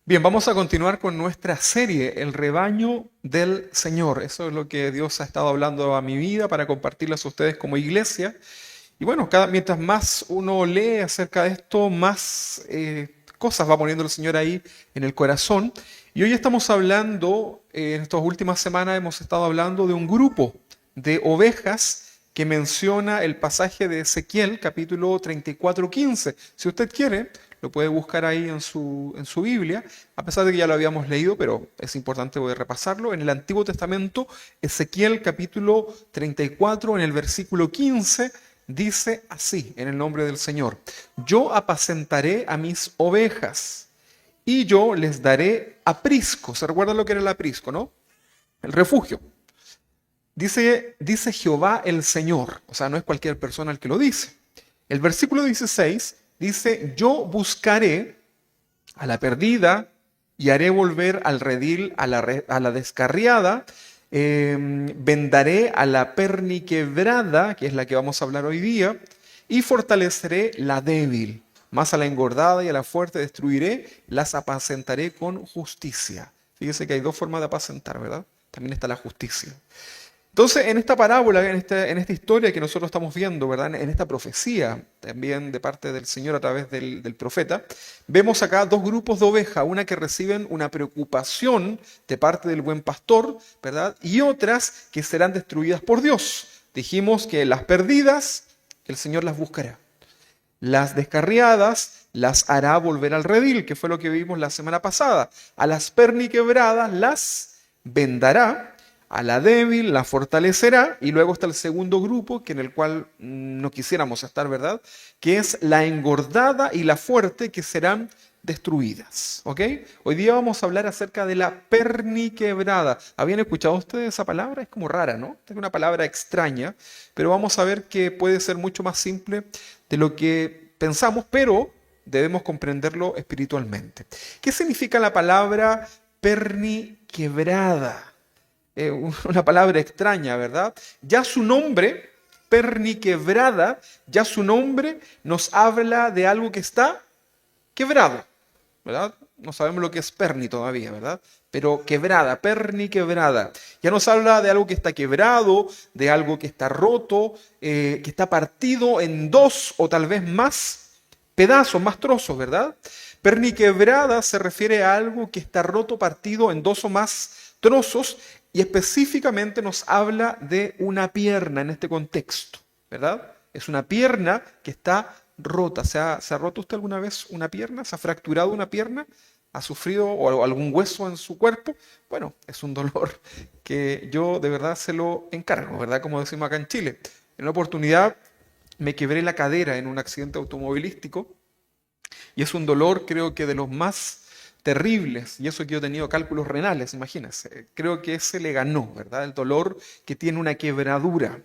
Bien, vamos a continuar con nuestra serie, El rebaño del Señor. Eso es lo que Dios ha estado hablando a mi vida para compartirlas a ustedes como iglesia. Y bueno, mientras más uno lee acerca de esto, más cosas va poniendo el Señor ahí en el corazón. Y hoy estamos hablando, en estas últimas semanas hemos estado hablando de un grupo de ovejas que menciona el pasaje de Ezequiel, capítulo 34:15. Si usted quiere, lo puede buscar ahí en su Biblia, a pesar de que ya lo habíamos leído, pero es importante poder repasarlo. En el Antiguo Testamento, Ezequiel capítulo 34, en el versículo 15, dice así, en el nombre del Señor: Yo apacentaré a mis ovejas y yo les daré aprisco. ¿Se recuerda lo que era el aprisco, no? El refugio. Dice Jehová el Señor, o sea, no es cualquier persona el que lo dice. El versículo 16 dice: Yo buscaré a la perdida y haré volver al redil a la descarriada, vendaré a la perniquebrada, que es la que vamos a hablar hoy día, y fortaleceré la débil, más a la engordada y a la fuerte destruiré, las apacentaré con justicia. Fíjese que hay dos formas de apacentar, ¿verdad? También está la justicia. Entonces, en esta parábola, en esta historia que nosotros estamos viendo, ¿verdad? En esta profecía también de parte del Señor a través del profeta, vemos acá dos grupos de ovejas, una que reciben una preocupación de parte del buen pastor, ¿verdad? Y otras que serán destruidas por Dios. Dijimos que las perdidas, el Señor las buscará. Las descarriadas las hará volver al redil, que fue lo que vimos la semana pasada. A las perniquebradas las vendará, a la débil la fortalecerá, y luego está el segundo grupo, que en el cual no quisiéramos estar, ¿verdad? Que es la engordada y la fuerte, que serán destruidas. ¿Ok? Hoy día vamos a hablar acerca de la perniquebrada. ¿Habían escuchado ustedes esa palabra? Es como rara, ¿no? Es una palabra extraña, pero vamos a ver que puede ser mucho más simple de lo que pensamos, pero debemos comprenderlo espiritualmente. ¿Qué significa la palabra perniquebrada? Una palabra extraña, ¿verdad? Ya su nombre, perniquebrada, ya su nombre nos habla de algo que está quebrado, ¿verdad? No sabemos lo que es perni todavía, ¿verdad? Pero quebrada, perniquebrada. Ya nos habla de algo que está quebrado, de algo que está roto, que está partido en dos o tal vez más pedazos, más trozos, ¿verdad? Perniquebrada se refiere a algo que está roto, partido en dos o más trozos, y específicamente nos habla de una pierna en este contexto, ¿verdad? Es una pierna que está rota. ¿Se ha roto usted alguna vez una pierna? ¿Se ha fracturado una pierna? ¿Ha sufrido o algún hueso en su cuerpo? Bueno, es un dolor que yo de verdad se lo encargo, ¿verdad? Como decimos acá en Chile. En una oportunidad me quebré la cadera en un accidente automovilístico y es un dolor, creo que de los más terribles, y eso que yo he tenido cálculos renales, imagínense. Creo que ese le ganó, ¿verdad? El dolor que tiene una quebradura.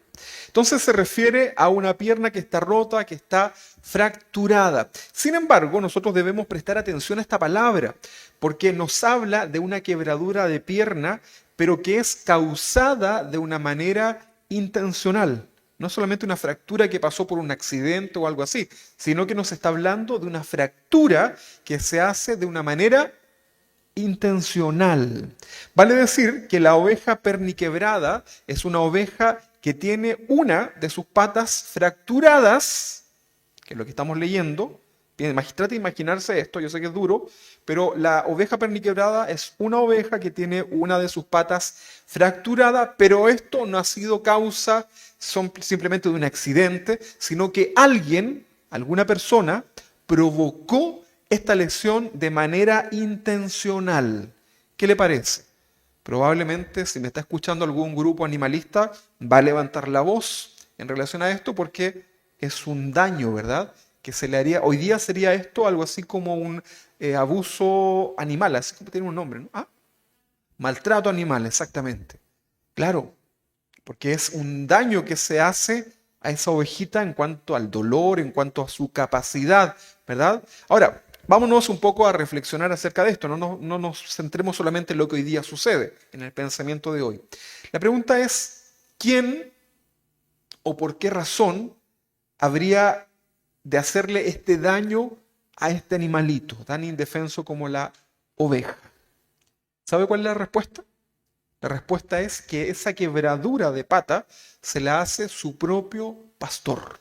Entonces se refiere a una pierna que está rota, que está fracturada. Sin embargo, nosotros debemos prestar atención a esta palabra, porque nos habla de una quebradura de pierna, pero que es causada de una manera intencional. No solamente una fractura que pasó por un accidente o algo así, sino que nos está hablando de una fractura que se hace de una manera intencional. Vale decir que la oveja perniquebrada es una oveja que tiene una de sus patas fracturadas, que es lo que estamos leyendo. Bien, trate de imaginarse esto, yo sé que es duro, pero la oveja perniquebrada es una oveja que tiene una de sus patas fracturada, pero esto no ha sido causa simplemente de un accidente, sino que alguien, alguna persona, provocó esta lesión de manera intencional. ¿Qué le parece? Probablemente, si me está escuchando algún grupo animalista, va a levantar la voz en relación a esto porque es un daño, ¿verdad? Que se le haría, hoy día sería esto algo así como un abuso animal, así como tiene un nombre, ¿no? Ah, maltrato animal, exactamente. Claro, porque es un daño que se hace a esa ovejita en cuanto al dolor, en cuanto a su capacidad, ¿verdad? Ahora, vámonos un poco a reflexionar acerca de esto, no nos centremos solamente en lo que hoy día sucede, en el pensamiento de hoy. La pregunta es, ¿quién o por qué razón habría de hacerle este daño a este animalito tan indefenso como la oveja. ¿Sabe cuál es la respuesta? La respuesta es que esa quebradura de pata se la hace su propio pastor.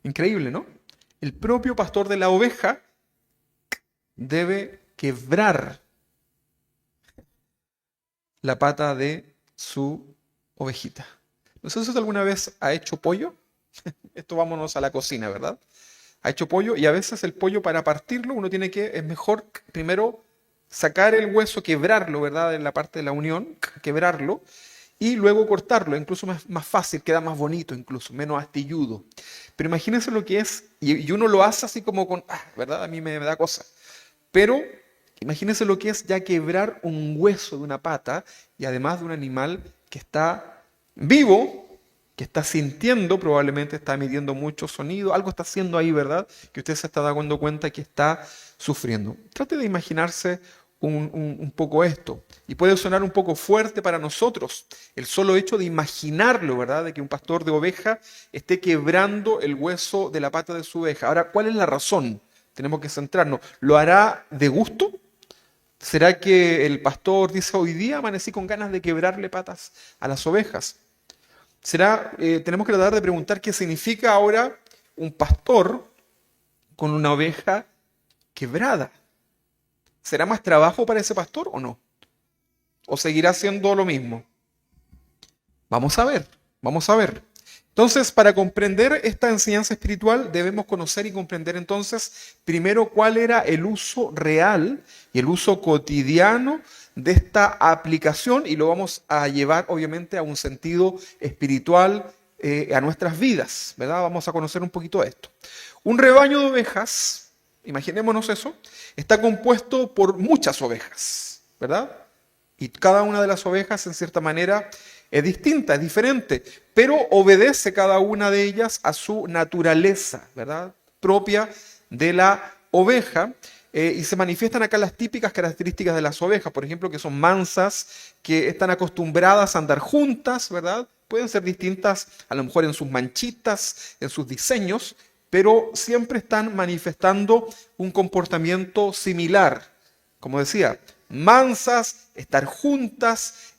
Increíble, ¿no? El propio pastor de la oveja debe quebrar la pata de su ovejita. No sé si usted alguna vez ha hecho pollo. Esto vámonos a la cocina, ¿verdad? Ha hecho pollo y a veces el pollo para partirlo uno tiene que, es mejor primero sacar el hueso, quebrarlo, ¿verdad? En la parte de la unión, quebrarlo y luego cortarlo. Incluso más fácil, queda más bonito incluso, menos astilludo. Pero imagínense lo que es, y uno lo hace así como con, ¿verdad? A mí me da cosa. Pero imagínense lo que es ya quebrar un hueso de una pata y además de un animal que está vivo, que está sintiendo, probablemente está emitiendo mucho sonido, algo está haciendo ahí, ¿verdad? Que usted se está dando cuenta que está sufriendo. Trate de imaginarse un poco esto. Y puede sonar un poco fuerte para nosotros el solo hecho de imaginarlo, ¿verdad? De que un pastor de oveja esté quebrando el hueso de la pata de su oveja. Ahora, ¿cuál es la razón? Tenemos que centrarnos. ¿Lo hará de gusto? ¿Será que el pastor dice hoy día amanecí con ganas de quebrarle patas a las ovejas? Tenemos que tratar de preguntar qué significa ahora un pastor con una oveja quebrada. ¿Será más trabajo para ese pastor o no? ¿O seguirá haciendo lo mismo? Vamos a ver, vamos a ver. Entonces, para comprender esta enseñanza espiritual, debemos conocer y comprender entonces, primero, cuál era el uso real y el uso cotidiano de esta aplicación, y lo vamos a llevar, obviamente, a un sentido espiritual, a nuestras vidas, ¿verdad? Vamos a conocer un poquito de esto. Un rebaño de ovejas, imaginémonos eso, está compuesto por muchas ovejas, ¿verdad? Y cada una de las ovejas, en cierta manera, es distinta, es diferente, pero obedece cada una de ellas a su naturaleza, ¿verdad? Propia de la oveja. Y se manifiestan acá las típicas características de las ovejas, por ejemplo, que son mansas, que están acostumbradas a andar juntas, ¿verdad? Pueden ser distintas a lo mejor en sus manchitas, en sus diseños, pero siempre están manifestando un comportamiento similar. Como decía, mansas, estar juntas,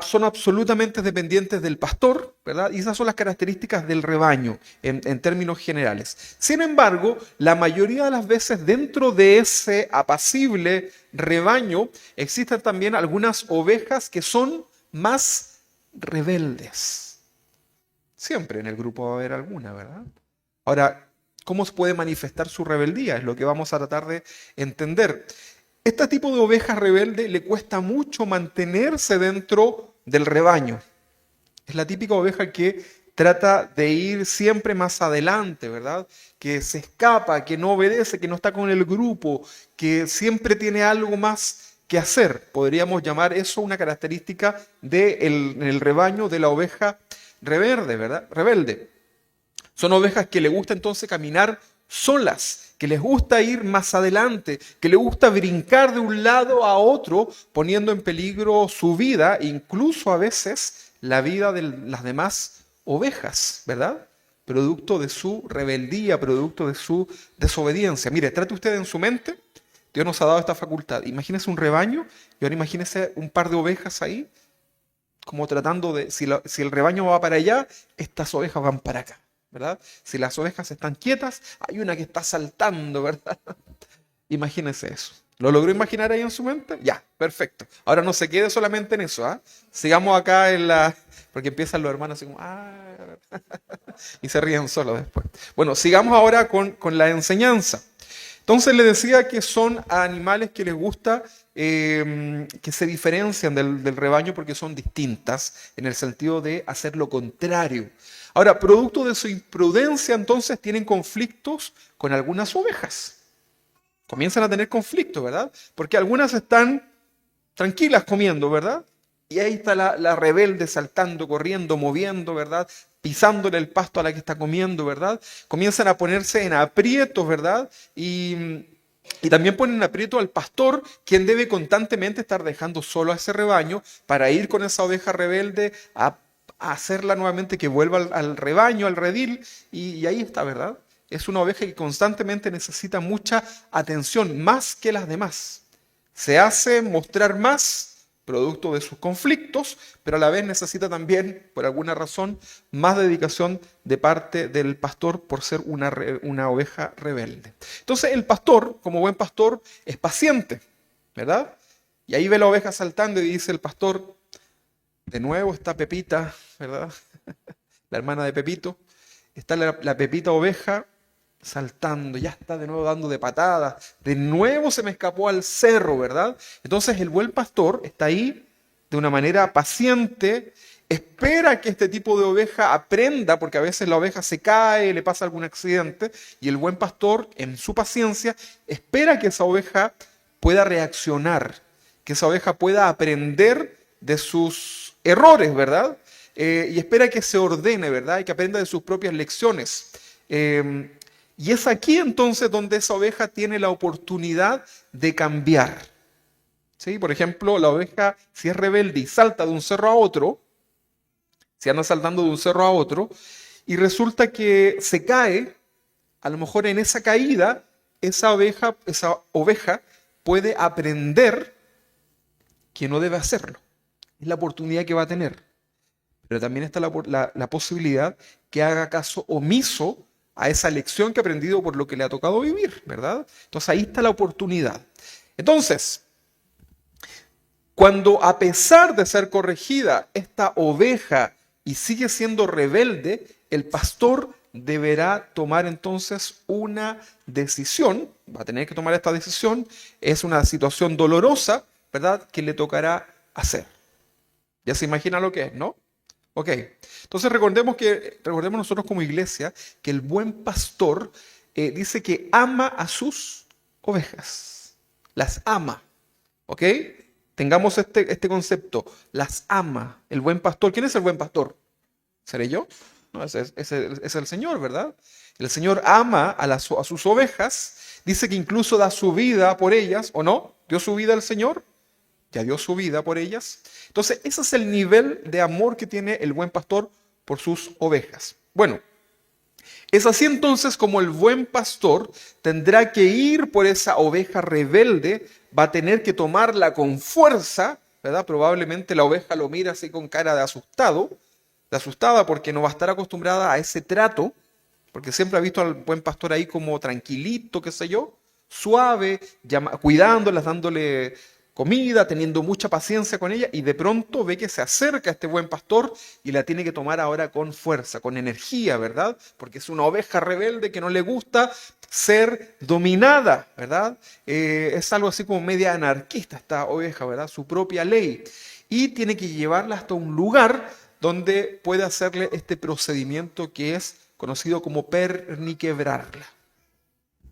son absolutamente dependientes del pastor, ¿verdad? Y esas son las características del rebaño en términos generales. Sin embargo, la mayoría de las veces dentro de ese apacible rebaño existen también algunas ovejas que son más rebeldes. Siempre en el grupo va a haber alguna, ¿verdad? Ahora, ¿cómo se puede manifestar su rebeldía? Es lo que vamos a tratar de entender. Este tipo de oveja rebelde le cuesta mucho mantenerse dentro del rebaño. Es la típica oveja que trata de ir siempre más adelante, ¿verdad? Que se escapa, que no obedece, que no está con el grupo, que siempre tiene algo más que hacer. Podríamos llamar eso una característica del rebaño de la oveja rebelde, ¿verdad? Rebelde. Son ovejas que le gusta entonces caminar solas, que les gusta ir más adelante, que les gusta brincar de un lado a otro, poniendo en peligro su vida, incluso a veces la vida de las demás ovejas, ¿verdad? Producto de su rebeldía, producto de su desobediencia. Mire, trate usted en su mente, Dios nos ha dado esta facultad. Imagínese un rebaño y ahora imagínese un par de ovejas ahí, como tratando de, si el rebaño va para allá, estas ovejas van para acá, ¿verdad? Si las ovejas están quietas, hay una que está saltando, ¿verdad? Imagínese eso. ¿Lo logró imaginar ahí en su mente? Ya, perfecto. Ahora no se quede solamente en eso, ¿ah? Sigamos acá en la... Porque empiezan los hermanos así como... y se ríen solos después. Bueno, sigamos ahora con la enseñanza. Entonces le decía que son animales que les gusta, que se diferencian del rebaño porque son distintas en el sentido de hacer lo contrario. Ahora, producto de su imprudencia, entonces tienen conflictos con algunas ovejas. Comienzan a tener conflictos, ¿verdad? Porque algunas están tranquilas comiendo, ¿verdad? Y ahí está la rebelde saltando, corriendo, moviendo, ¿verdad? Pisándole el pasto a la que está comiendo, ¿verdad? Comienzan a ponerse en aprietos, ¿verdad? Y también ponen en aprieto al pastor, quien debe constantemente estar dejando solo a ese rebaño para ir con esa oveja rebelde a hacerla nuevamente que vuelva al rebaño, al redil, y ahí está, ¿verdad? es una oveja que constantemente necesita mucha atención, más que las demás. Se hace mostrar más producto de sus conflictos, pero a la vez necesita también, por alguna razón, más dedicación de parte del pastor por ser una oveja rebelde. Entonces el pastor, como buen pastor, es paciente, ¿verdad? Y ahí ve la oveja saltando y dice el pastor, de nuevo está Pepita, ¿verdad? La hermana de Pepito. Está la Pepita oveja saltando, ya está de nuevo dando de patadas, de nuevo se me escapó al cerro, ¿verdad? Entonces el buen pastor está ahí de una manera paciente, espera que este tipo de oveja aprenda, porque a veces la oveja se cae, le pasa algún accidente, y el buen pastor, en su paciencia, espera que esa oveja pueda reaccionar, que esa oveja pueda aprender de sus errores, ¿verdad? Y espera que se ordene, ¿verdad? Y que aprenda de sus propias lecciones. Y es aquí entonces donde esa oveja tiene la oportunidad de cambiar. ¿Sí? Por ejemplo, la oveja, si es rebelde y salta de un cerro a otro, si anda saltando de un cerro a otro, y resulta que se cae, a lo mejor en esa caída, esa oveja puede aprender que no debe hacerlo. Es la oportunidad que va a tener. Pero también está la posibilidad que haga caso omiso a esa lección que ha aprendido por lo que le ha tocado vivir, ¿verdad? Entonces ahí está la oportunidad. Entonces, cuando a pesar de ser corregida esta oveja y sigue siendo rebelde, el pastor deberá tomar entonces una decisión, va a tener que tomar esta decisión, es una situación dolorosa, ¿verdad?, que le tocará hacer. Ya se imagina lo que es, ¿no? Ok, entonces recordemos nosotros como iglesia que el buen pastor dice que ama a sus ovejas, las ama, ¿ok? Tengamos este concepto, las ama, el buen pastor. ¿Quién es el buen pastor? ¿Seré yo? No, ese es el Señor, ¿verdad? El Señor ama a sus ovejas, dice que incluso da su vida por ellas, ¿o no? ¿Dio su vida el Señor? Ya dio su vida por ellas. Entonces, ese es el nivel de amor que tiene el buen pastor por sus ovejas. Bueno, es así entonces como el buen pastor tendrá que ir por esa oveja rebelde, va a tener que tomarla con fuerza, ¿verdad? Probablemente la oveja lo mira así con cara de asustada porque no va a estar acostumbrada a ese trato, porque siempre ha visto al buen pastor ahí como tranquilito, qué sé yo, suave, cuidándolas, dándole comida, teniendo mucha paciencia con ella, y de pronto ve que se acerca a este buen pastor y la tiene que tomar ahora con fuerza, con energía, ¿verdad? Porque es una oveja rebelde que no le gusta ser dominada, ¿verdad? Es algo así como media anarquista esta oveja, ¿verdad? Su propia ley. Y tiene que llevarla hasta un lugar donde puede hacerle este procedimiento que es conocido como perniquebrarla.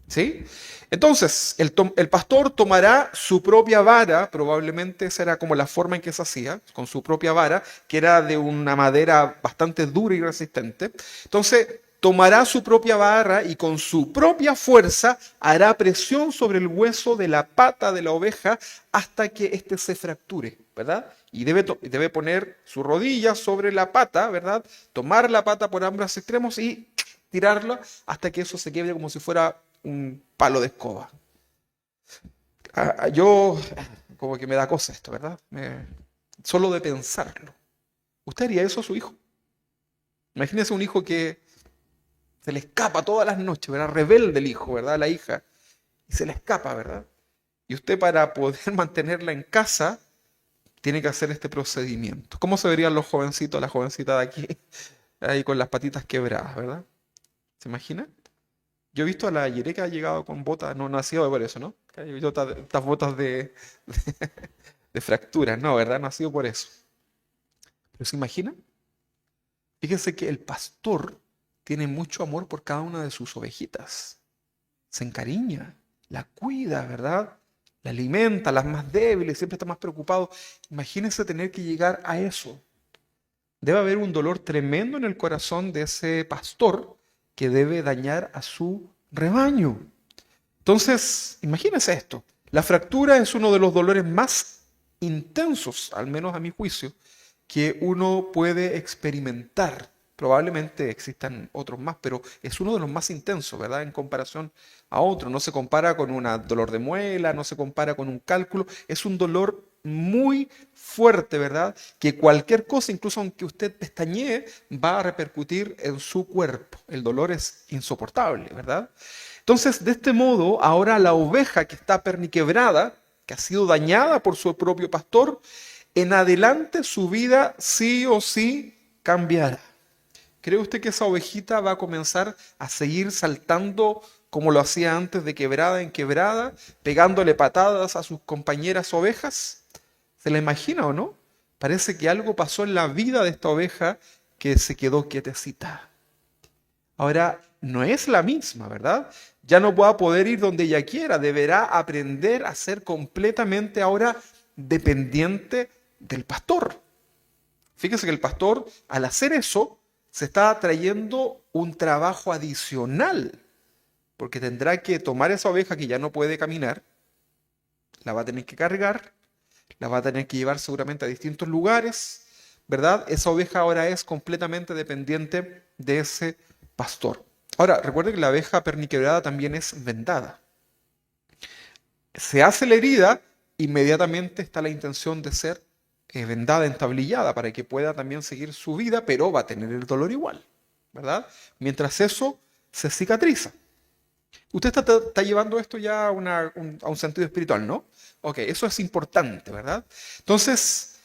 ¿Sí? Entonces, el pastor tomará su propia vara, probablemente será como la forma en que se hacía, con su propia vara, que era de una madera bastante dura y resistente. Entonces, tomará su propia vara y con su propia fuerza hará presión sobre el hueso de la pata de la oveja hasta que éste se fracture, ¿verdad? Y debe poner su rodilla sobre la pata, ¿verdad? Tomar la pata por ambos extremos y tirarla hasta que eso se quiebre como si fuera un palo de escoba. Yo, como que me da cosa esto, ¿verdad? Solo de pensarlo. ¿Usted haría eso a su hijo? Imagínese un hijo que se le escapa todas las noches, ¿verdad? Rebelde el hijo, ¿verdad? La hija. Y se le escapa, ¿verdad? Y usted para poder mantenerla en casa tiene que hacer este procedimiento. ¿Cómo se verían los jovencitos, la jovencita de aquí, ahí con las patitas quebradas, ¿verdad? ¿Se imagina? Yo he visto a la Yere que ha llegado con botas, no ha sido por eso, ¿no? He visto estas botas de fracturas, no, ¿verdad? No ha sido por eso. Pero ¿se imagina? Fíjense que el pastor tiene mucho amor por cada una de sus ovejitas. Se encariña, la cuida, ¿verdad? La alimenta, las más débiles, siempre está más preocupado. Imagínense tener que llegar a eso. Debe haber un dolor tremendo en el corazón de ese pastor que debe dañar a su rebaño. Entonces, imagínense esto. La fractura es uno de los dolores más intensos, al menos a mi juicio, que uno puede experimentar. Probablemente existan otros más, pero es uno de los más intensos, ¿verdad? En comparación a otro. No se compara con un dolor de muela, no se compara con un cálculo. Es un dolor muy fuerte, ¿verdad? Que cualquier cosa, incluso aunque usted pestañee, va a repercutir en su cuerpo. El dolor es insoportable, ¿verdad? Entonces, de este modo, ahora la oveja que está perniquebrada, que ha sido dañada por su propio pastor, en adelante su vida sí o sí cambiará. ¿Cree usted que esa ovejita va a comenzar a seguir saltando como lo hacía antes de quebrada en quebrada, pegándole patadas a sus compañeras ovejas? ¿Se la imagina o no? Parece que algo pasó en la vida de esta oveja que se quedó quietecita. Ahora, no es la misma, ¿verdad? Ya no va a poder ir donde ella quiera, deberá aprender a ser completamente ahora dependiente del pastor. Fíjese que el pastor, al hacer eso, se está trayendo un trabajo adicional, porque tendrá que tomar esa oveja que ya no puede caminar, la va a tener que cargar, la va a tener que llevar seguramente a distintos lugares, ¿verdad? Esa oveja ahora es completamente dependiente de ese pastor. Ahora, recuerde que la oveja perniquebrada también es vendada. Se hace la herida, inmediatamente está la intención de ser vendada, entablillada, para que pueda también seguir su vida, pero va a tener el dolor igual, ¿verdad? Mientras eso se cicatriza. Usted está llevando esto ya a un sentido espiritual, ¿no? Ok, eso es importante, ¿verdad? Entonces,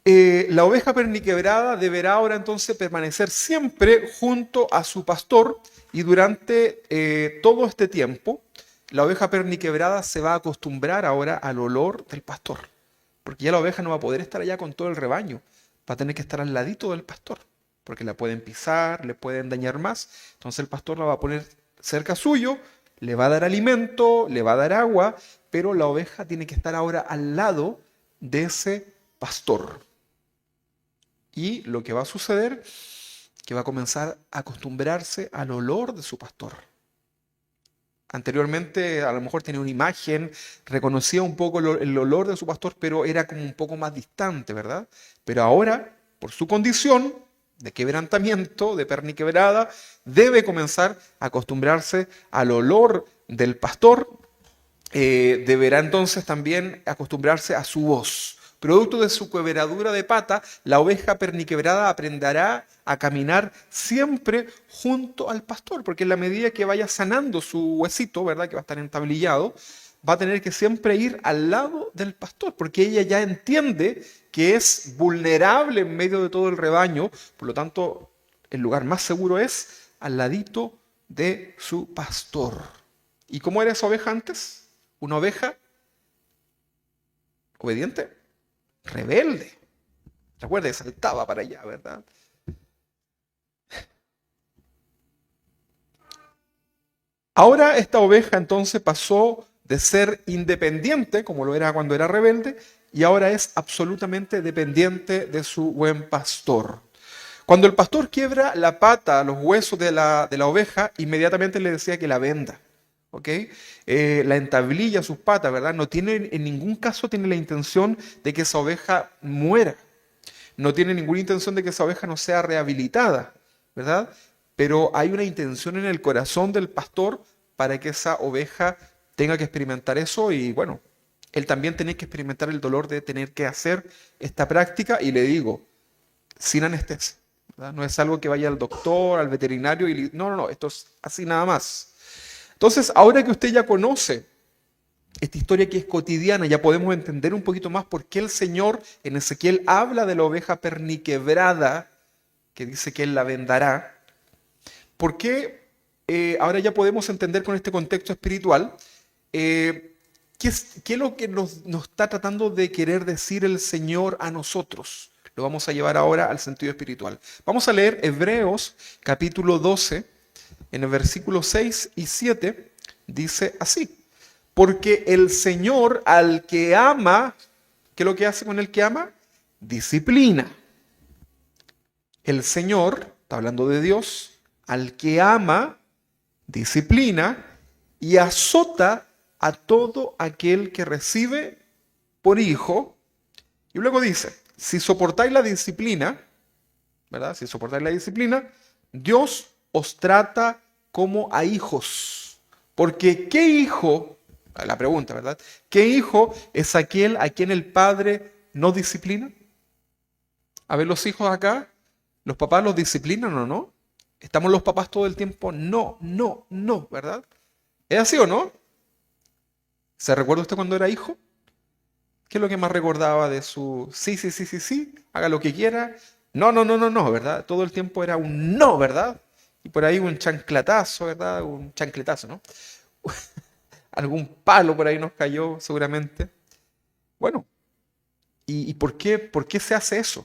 la oveja perniquebrada deberá ahora entonces permanecer siempre junto a su pastor y durante todo este tiempo, la oveja perniquebrada se va a acostumbrar ahora al olor del pastor. Porque ya la oveja no va a poder estar allá con todo el rebaño. Va a tener que estar al ladito del pastor. Porque la pueden pisar, le pueden dañar más. Entonces el pastor la va a poner cerca suyo, le va a dar alimento, le va a dar agua, pero la oveja tiene que estar ahora al lado de ese pastor. Y lo que va a suceder, que va a comenzar a acostumbrarse al olor de su pastor. Anteriormente a lo mejor tenía una imagen, reconocía un poco el olor de su pastor, pero era como un poco más distante, ¿verdad? Pero ahora, por su condición de quebrantamiento, de perniquebrada, debe comenzar a acostumbrarse al olor del pastor. Deberá entonces también acostumbrarse a su voz. Producto de su quebradura de pata, la oveja perniquebrada aprenderá a caminar siempre junto al pastor, porque en la medida que vaya sanando su huesito, ¿verdad? Que va a estar entablillado, va a tener que siempre ir al lado del pastor, porque ella ya entiende que es vulnerable en medio de todo el rebaño, por lo tanto, el lugar más seguro es al ladito de su pastor. ¿Y cómo era esa oveja antes? Una oveja obediente, rebelde. Recuerde, saltaba para allá, ¿verdad? Ahora esta oveja entonces pasó de ser independiente, como lo era cuando era rebelde, y ahora es absolutamente dependiente de su buen pastor. Cuando el pastor quiebra la pata, los huesos de la oveja, inmediatamente le decía que la venda. ¿Ok? La entablilla sus patas, ¿verdad? No tiene, en ningún caso tiene la intención de que esa oveja muera. No tiene ninguna intención de que esa oveja no sea rehabilitada, ¿verdad? Pero hay una intención en el corazón del pastor para que esa oveja tenga que experimentar eso y bueno, él también tiene que experimentar el dolor de tener que hacer esta práctica y le digo, sin anestesia, ¿verdad? No es algo que vaya al doctor, al veterinario y no, esto es así nada más. Entonces, ahora que usted ya conoce esta historia que es cotidiana, ya podemos entender un poquito más por qué el Señor en Ezequiel habla de la oveja perniquebrada, que dice que Él la vendará. ¿Por qué? Ahora ya podemos entender con este contexto espiritual qué es lo que nos está tratando de querer decir el Señor a nosotros. Lo vamos a llevar ahora al sentido espiritual. Vamos a leer Hebreos capítulo 12, en el versículo 6 y 7, dice así. Porque el Señor al que ama, ¿qué es lo que hace con el que ama? Disciplina. El Señor, está hablando de Dios, al que ama, disciplina y azota a todo aquel que recibe por hijo. Y luego dice, si soportáis la disciplina, ¿verdad? Si soportáis la disciplina, Dios os trata como a hijos. Porque ¿qué hijo, la pregunta, ¿verdad? ¿Qué hijo es aquel a quien el padre no disciplina? A ver, los hijos acá, ¿los papás los disciplinan o no? ¿Estamos los papás todo el tiempo? No, no, no, ¿verdad? ¿Es así o no? ¿Se recuerda usted cuando era hijo? ¿Qué es lo que más recordaba de su sí, sí, sí, sí, sí, haga lo que quiera? No, no, no, no, no, ¿verdad? Todo el tiempo era un no, ¿verdad? Y por ahí un chancletazo, ¿verdad? Un chancletazo, ¿no? Algún palo por ahí nos cayó seguramente. Bueno, ¿y por qué se hace eso?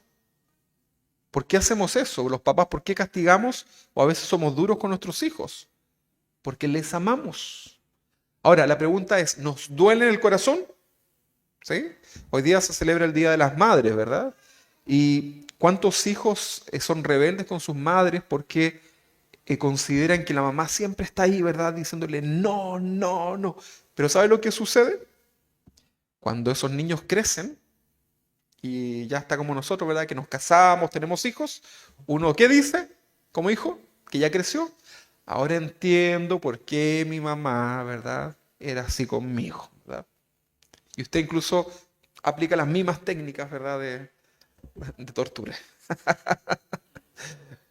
¿Por qué hacemos eso? Los papás, ¿por qué castigamos o a veces somos duros con nuestros hijos? Porque les amamos. Ahora, la pregunta es, ¿nos duele en el corazón? ¿Sí? Hoy día se celebra el Día de las Madres, ¿verdad? ¿Y cuántos hijos son rebeldes con sus madres porque consideran que la mamá siempre está ahí, ¿verdad? Diciéndole no, no, no. Pero ¿sabe lo que sucede? Cuando esos niños crecen y ya está como nosotros, ¿verdad? Que nos casamos, tenemos hijos, uno, ¿qué dice como hijo? Que ya creció. Ahora entiendo por qué mi mamá, ¿verdad? Era así conmigo, ¿verdad? Y usted incluso aplica las mismas técnicas, ¿verdad? De tortura.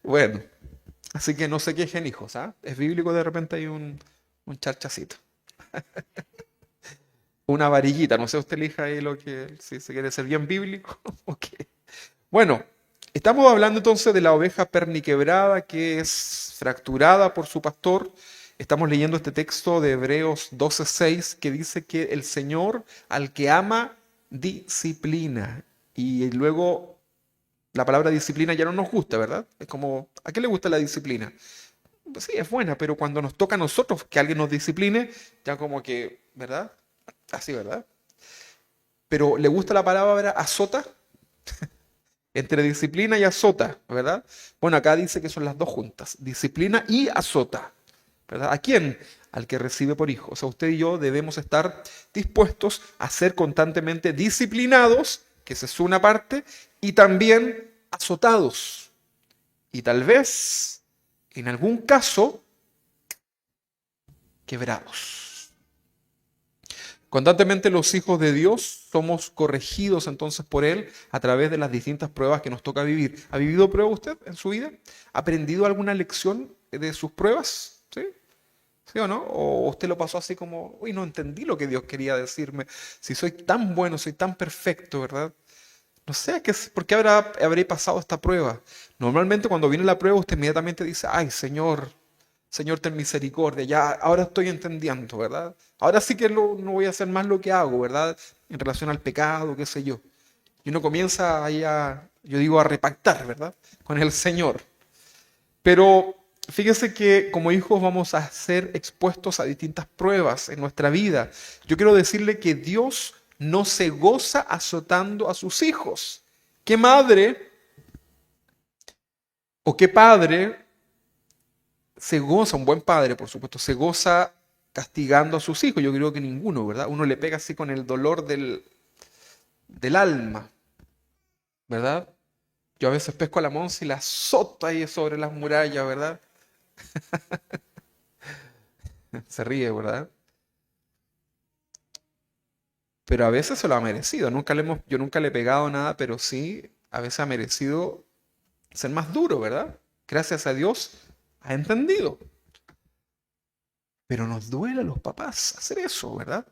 Bueno, así que no se quejen, hijos, ¿ah? Es bíblico, de repente hay un charchacito. Una varillita, no sé, usted elija ahí lo que, si se quiere ser bien bíblico. Ok. Bueno, estamos hablando entonces de la oveja perniquebrada que es fracturada por su pastor. Estamos leyendo este texto de Hebreos 12:6 que dice que el Señor al que ama disciplina. Y luego la palabra disciplina ya no nos gusta, ¿verdad? Es como, ¿a qué le gusta la disciplina? Pues sí, es buena, pero cuando nos toca a nosotros que alguien nos discipline, ya como que, ¿verdad? Así, ¿verdad? Pero ¿le gusta la palabra azota? Entre disciplina y azota, ¿verdad? Bueno, acá dice que son las dos juntas, disciplina y azota, ¿verdad? ¿A quién? Al que recibe por hijo. O sea, usted y yo debemos estar dispuestos a ser constantemente disciplinados, que esa es una parte, y también azotados. Y tal vez, en algún caso, quebrados. Constantemente los hijos de Dios somos corregidos entonces por Él a través de las distintas pruebas que nos toca vivir. ¿Ha vivido prueba usted en su vida? ¿Ha aprendido alguna lección de sus pruebas? ¿Sí? ¿Sí o no? ¿O usted lo pasó así como, uy, no entendí lo que Dios quería decirme? Si soy tan bueno, soy tan perfecto, ¿verdad? No sé, ¿por qué habré pasado esta prueba? Normalmente cuando viene la prueba usted inmediatamente dice, ay, Señor, Señor, ten misericordia, ya, ahora estoy entendiendo, ¿verdad? Ahora sí que no voy a hacer más lo que hago, ¿verdad? En relación al pecado, qué sé yo. Y uno comienza ahí yo digo, a repactar, ¿verdad? Con el Señor. Pero fíjese que como hijos vamos a ser expuestos a distintas pruebas en nuestra vida. Yo quiero decirle que Dios no se goza azotando a sus hijos. ¿Qué madre o qué padre se goza, un buen padre, por supuesto, se goza castigando a sus hijos? Yo creo que ninguno, ¿verdad? Uno le pega así con el dolor del alma, ¿verdad? Yo a veces pesco a la Monza y la azoto ahí sobre las murallas, ¿verdad? Se ríe, ¿verdad? Pero a veces se lo ha merecido. Yo nunca le he pegado nada, pero sí, a veces ha merecido ser más duro, ¿verdad? Gracias a Dios ha entendido. Pero nos duele a los papás hacer eso, ¿verdad?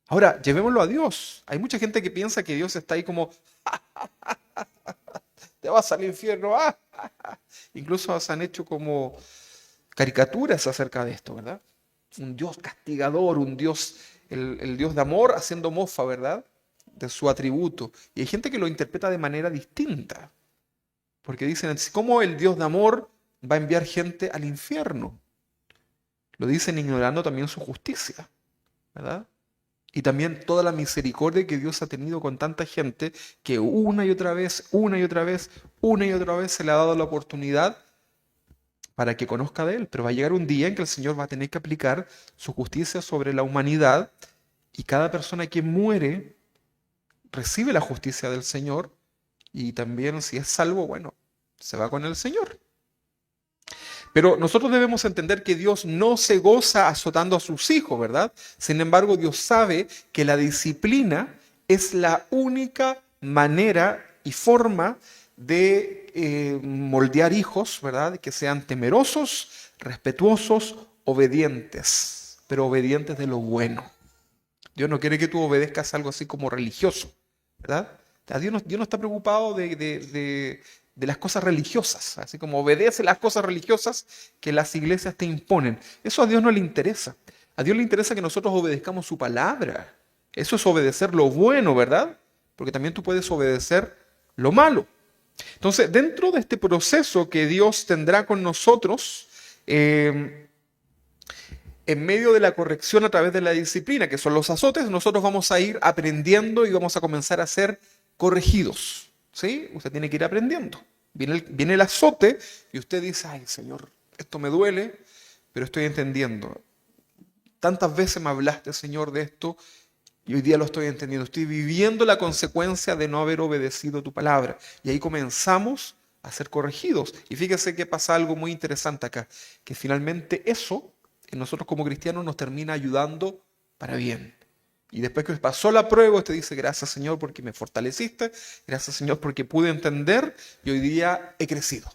Ahora, llevémoslo a Dios. Hay mucha gente que piensa que Dios está ahí como, te vas al infierno. Incluso se han hecho como caricaturas acerca de esto, ¿verdad? Un Dios castigador, un Dios, el Dios de amor haciendo mofa, ¿verdad? De su atributo. Y hay gente que lo interpreta de manera distinta. Porque dicen, ¿cómo el Dios de amor va a enviar gente al infierno? Lo dicen ignorando también su justicia, ¿verdad? Y también toda la misericordia que Dios ha tenido con tanta gente que una y otra vez, una y otra vez, una y otra vez se le ha dado la oportunidad para que conozca de Él. Pero va a llegar un día en que el Señor va a tener que aplicar su justicia sobre la humanidad y cada persona que muere recibe la justicia del Señor y también si es salvo, bueno, se va con el Señor. Pero nosotros debemos entender que Dios no se goza azotando a sus hijos, ¿verdad? Sin embargo, Dios sabe que la disciplina es la única manera y forma de moldear hijos, ¿verdad? Que sean temerosos, respetuosos, obedientes, pero obedientes de lo bueno. Dios no quiere que tú obedezcas algo así como religioso, ¿verdad? Dios no está preocupado de las cosas religiosas, así como obedece las cosas religiosas que las iglesias te imponen. Eso a Dios no le interesa. A Dios le interesa que nosotros obedezcamos su palabra. Eso es obedecer lo bueno, ¿verdad? Porque también tú puedes obedecer lo malo. Entonces, dentro de este proceso que Dios tendrá con nosotros, en medio de la corrección a través de la disciplina, que son los azotes, nosotros vamos a ir aprendiendo y vamos a comenzar a ser corregidos. ¿Sí? Usted tiene que ir aprendiendo. Viene el azote y usted dice, ay Señor, esto me duele, pero estoy entendiendo. Tantas veces me hablaste, Señor, de esto y hoy día lo estoy entendiendo. Estoy viviendo la consecuencia de no haber obedecido tu palabra. Y ahí comenzamos a ser corregidos. Y fíjese que pasa algo muy interesante acá, que finalmente eso en nosotros como cristianos nos termina ayudando para bien. Y después que pasó la prueba, usted dice, gracias Señor porque me fortaleciste, gracias Señor porque pude entender y hoy día he crecido.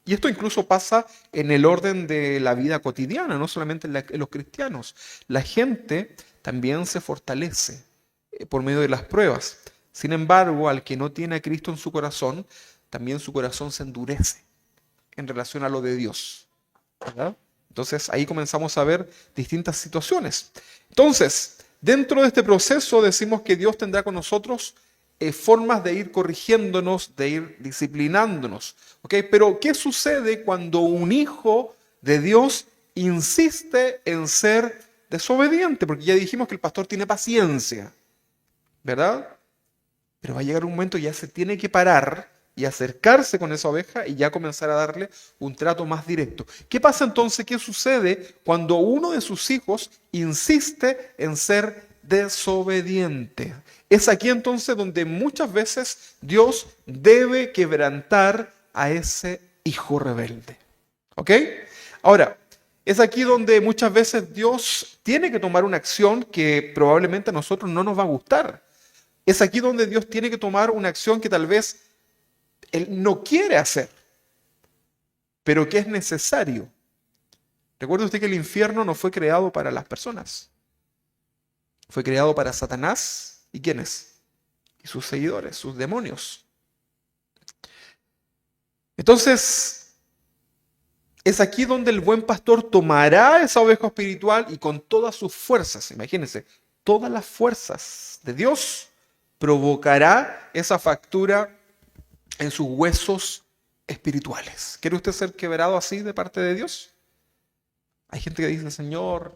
Y esto incluso pasa en el orden de la vida cotidiana, no solamente en los cristianos. La gente también se fortalece por medio de las pruebas. Sin embargo, al que no tiene a Cristo en su corazón, también su corazón se endurece en relación a lo de Dios, ¿verdad? Entonces ahí comenzamos a ver distintas situaciones. Entonces, dentro de este proceso decimos que Dios tendrá con nosotros formas de ir corrigiéndonos, de ir disciplinándonos. ¿Ok? Pero ¿qué sucede cuando un hijo de Dios insiste en ser desobediente? Porque ya dijimos que el pastor tiene paciencia, ¿verdad? Pero va a llegar un momento que ya se tiene que parar y acercarse con esa oveja y ya comenzar a darle un trato más directo. ¿Qué pasa entonces? ¿Qué sucede cuando uno de sus hijos insiste en ser desobediente? Es aquí entonces donde muchas veces Dios debe quebrantar a ese hijo rebelde. ¿Ok? Ahora, es aquí donde muchas veces Dios tiene que tomar una acción que probablemente a nosotros no nos va a gustar. Es aquí donde Dios tiene que tomar una acción que tal vez Él no quiere hacer, pero que es necesario. Recuerde usted que el infierno no fue creado para las personas. Fue creado para Satanás. ¿Y quiénes? Y sus seguidores, sus demonios. Entonces, es aquí donde el buen pastor tomará esa oveja espiritual y con todas sus fuerzas, imagínense, todas las fuerzas de Dios, provocará esa fractura en sus huesos espirituales. ¿Quiere usted ser quebrado así de parte de Dios? Hay gente que dice, Señor,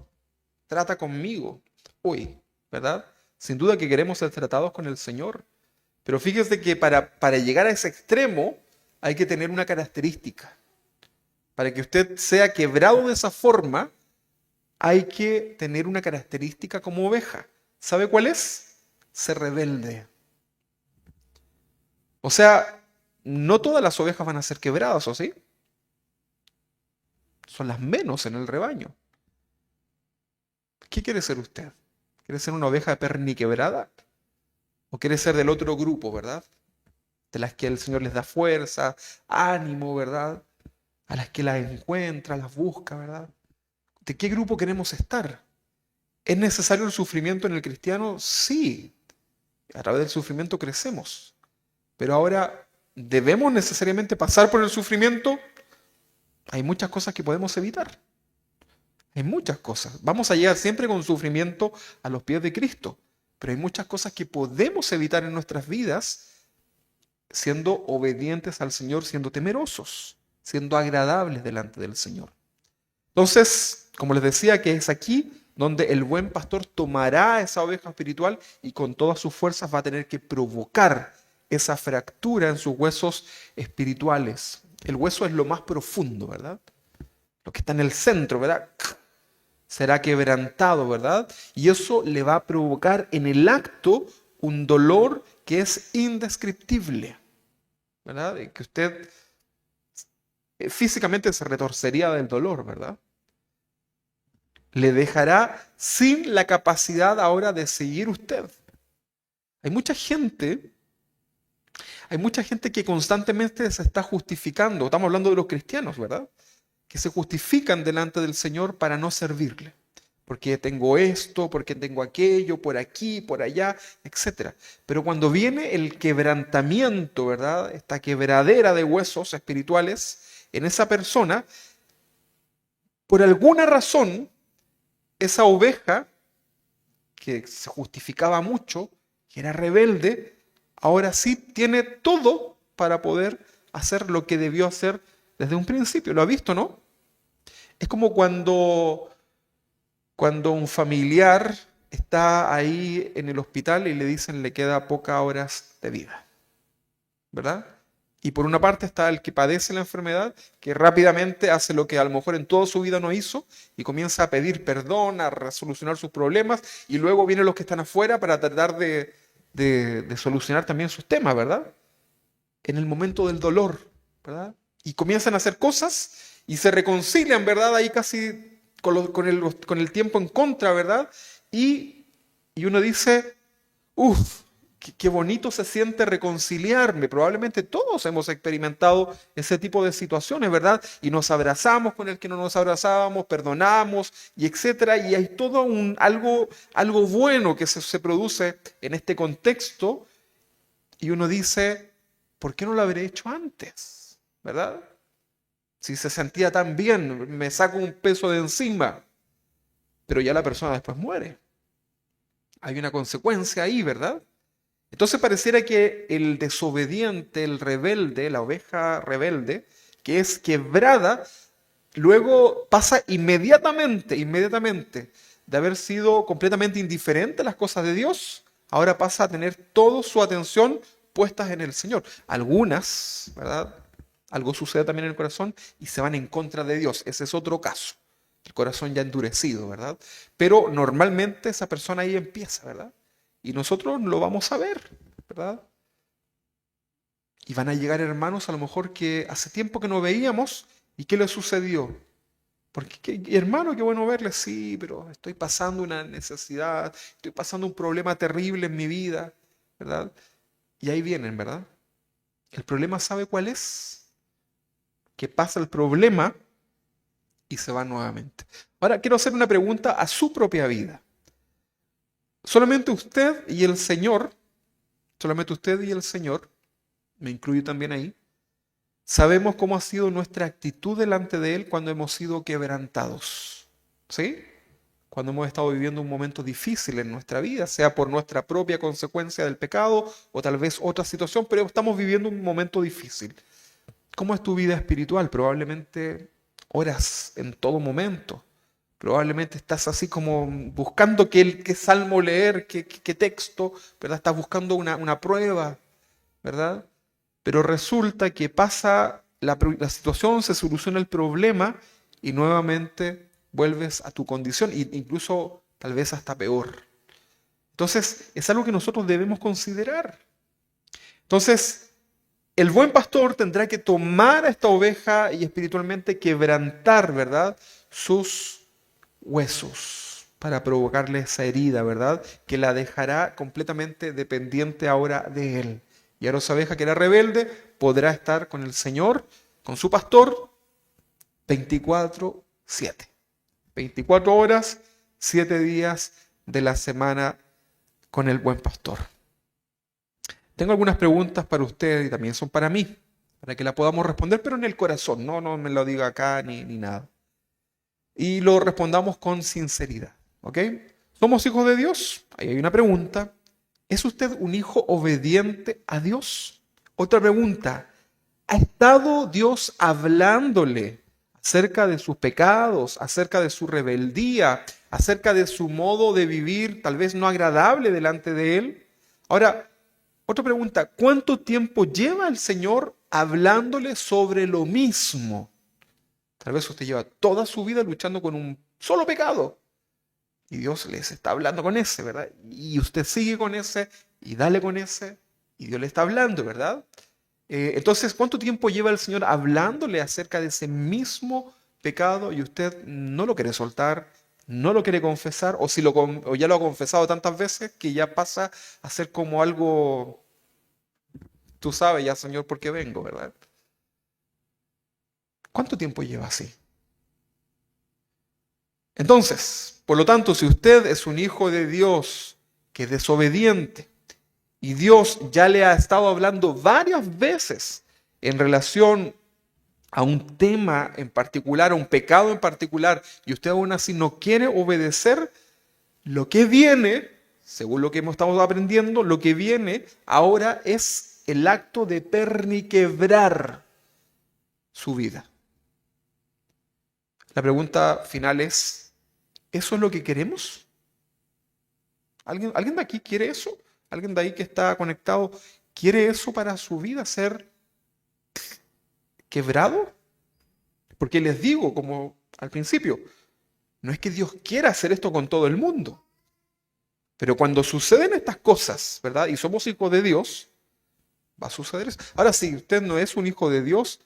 trata conmigo. Uy, ¿verdad? Sin duda que queremos ser tratados con el Señor. Pero fíjese que para llegar a ese extremo hay que tener una característica. Para que usted sea quebrado de esa forma, hay que tener una característica como oveja. ¿Sabe cuál es? Ser rebelde. O sea, no todas las ovejas van a ser quebradas, ¿o sí? Son las menos en el rebaño. ¿Qué quiere ser usted? ¿Quiere ser una oveja perniquebrada? ¿O quiere ser del otro grupo, verdad? De las que el Señor les da fuerza, ánimo, ¿verdad? A las que las encuentra, las busca, ¿verdad? ¿De qué grupo queremos estar? ¿Es necesario el sufrimiento en el cristiano? Sí. A través del sufrimiento crecemos. Pero ahora, ¿debemos necesariamente pasar por el sufrimiento? Hay muchas cosas que podemos evitar. Hay muchas cosas. Vamos a llegar siempre con sufrimiento a los pies de Cristo. Pero hay muchas cosas que podemos evitar en nuestras vidas siendo obedientes al Señor, siendo temerosos, siendo agradables delante del Señor. Entonces, como les decía, que es aquí donde el buen pastor tomará esa oveja espiritual y con todas sus fuerzas va a tener que provocar esa fractura en sus huesos espirituales. El hueso es lo más profundo, ¿verdad? Lo que está en el centro, ¿verdad? Será quebrantado, ¿verdad? Y eso le va a provocar en el acto un dolor que es indescriptible, ¿verdad? Y que usted físicamente se retorcería del dolor, ¿verdad? Le dejará sin la capacidad ahora de seguir usted. Hay mucha gente, hay mucha gente que constantemente se está justificando. Estamos hablando de los cristianos, ¿verdad? Que se justifican delante del Señor para no servirle. Porque tengo esto, porque tengo aquello, por aquí, por allá, etcétera. Pero cuando viene el quebrantamiento, ¿verdad? Esta quebradera de huesos espirituales en esa persona, por alguna razón, esa oveja que se justificaba mucho, que era rebelde, ahora sí tiene todo para poder hacer lo que debió hacer desde un principio. ¿Lo ha visto, no? Es como cuando un familiar está ahí en el hospital y le dicen le queda pocas horas de vida, ¿verdad? Y por una parte está el que padece la enfermedad, que rápidamente hace lo que a lo mejor en toda su vida no hizo y comienza a pedir perdón, a resolucionar sus problemas, y luego vienen los que están afuera para tratar de solucionar también sus temas, ¿verdad? En el momento del dolor, ¿verdad? Y comienzan a hacer cosas y se reconcilian, ¿verdad? Ahí casi con el tiempo en contra, ¿verdad? Y uno dice, uff, qué bonito se siente reconciliarme. Probablemente todos hemos experimentado ese tipo de situaciones, ¿verdad? Y nos abrazamos con el que no nos abrazábamos, perdonamos y etcétera. Y hay todo algo bueno que se produce en este contexto. Y uno dice, ¿por qué no lo habré hecho antes? ¿Verdad? Si se sentía tan bien, me saco un peso de encima. Pero ya la persona después muere. Hay una consecuencia ahí, ¿verdad? Entonces pareciera que el desobediente, el rebelde, la oveja rebelde, que es quebrada, luego pasa inmediatamente, de haber sido completamente indiferente a las cosas de Dios, ahora pasa a tener toda su atención puestas en el Señor. Algunas, ¿verdad? Algo sucede también en el corazón y se van en contra de Dios. Ese es otro caso. El corazón ya endurecido, ¿verdad? Pero normalmente esa persona ahí empieza, ¿verdad? Y nosotros lo vamos a ver, ¿verdad? Y van a llegar hermanos a lo mejor que hace tiempo que no veíamos y ¿qué les sucedió? Porque, hermano, qué bueno verle, sí, pero estoy pasando una necesidad, estoy pasando un problema terrible en mi vida, ¿verdad? Y ahí vienen, ¿verdad? El problema, ¿sabe cuál es? Que pasa el problema y se va nuevamente. Ahora quiero hacer una pregunta a su propia vida. Solamente usted y el Señor, solamente usted y el Señor, me incluyo también ahí, sabemos cómo ha sido nuestra actitud delante de Él cuando hemos sido quebrantados. ¿Sí? Cuando hemos estado viviendo un momento difícil en nuestra vida, sea por nuestra propia consecuencia del pecado o tal vez otra situación, pero estamos viviendo un momento difícil. ¿Cómo es tu vida espiritual? Probablemente oras en todo momento. Probablemente estás así como buscando qué salmo leer, qué texto, ¿verdad? Estás buscando una prueba, ¿verdad? Pero resulta que pasa la situación, se soluciona el problema y nuevamente vuelves a tu condición, e incluso tal vez hasta peor. Entonces, es algo que nosotros debemos considerar. Entonces, el buen pastor tendrá que tomar a esta oveja y espiritualmente quebrantar, ¿verdad? Sus huesos para provocarle esa herida, ¿verdad? Que la dejará completamente dependiente ahora de él. Y ahora esa oveja que era rebelde podrá estar con el Señor, con su pastor, 24/7. 24 horas, 7 días de la semana con el buen pastor. Tengo algunas preguntas para usted y también son para mí, para que la podamos responder, pero en el corazón, no me lo diga acá ni nada. Y lo respondamos con sinceridad, ¿ok? ¿Somos hijos de Dios? Ahí hay una pregunta. ¿Es usted un hijo obediente a Dios? Otra pregunta. ¿Ha estado Dios hablándole acerca de sus pecados, acerca de su rebeldía, acerca de su modo de vivir tal vez no agradable delante de Él? Ahora, otra pregunta. ¿Cuánto tiempo lleva el Señor hablándole sobre lo mismo? Tal vez usted lleva toda su vida luchando con un solo pecado. Y Dios les está hablando con ese, ¿verdad? Y usted sigue con ese, y dale con ese, y Dios le está hablando, ¿verdad? Entonces, ¿cuánto tiempo lleva el Señor hablándole acerca de ese mismo pecado y usted no lo quiere soltar, no lo quiere confesar, o, si o ya lo ha confesado tantas veces que ya pasa a ser como algo, tú sabes ya, Señor, por qué vengo, ¿verdad? ¿Cuánto tiempo lleva así? Entonces, por lo tanto, si usted es un hijo de Dios que es desobediente y Dios ya le ha estado hablando varias veces en relación a un tema en particular, a un pecado en particular, y usted aún así no quiere obedecer, lo que viene, según lo que estamos aprendiendo, lo que viene ahora es el acto de perniquebrar su vida. La pregunta final es, ¿eso es lo que queremos? ¿Alguien de aquí quiere eso? ¿Alguien de ahí que está conectado quiere eso para su vida, ser quebrado? Porque les digo, como al principio, no es que Dios quiera hacer esto con todo el mundo, pero cuando suceden estas cosas, ¿verdad? Y somos hijos de Dios, va a suceder eso. Ahora, si usted no es un hijo de Dios,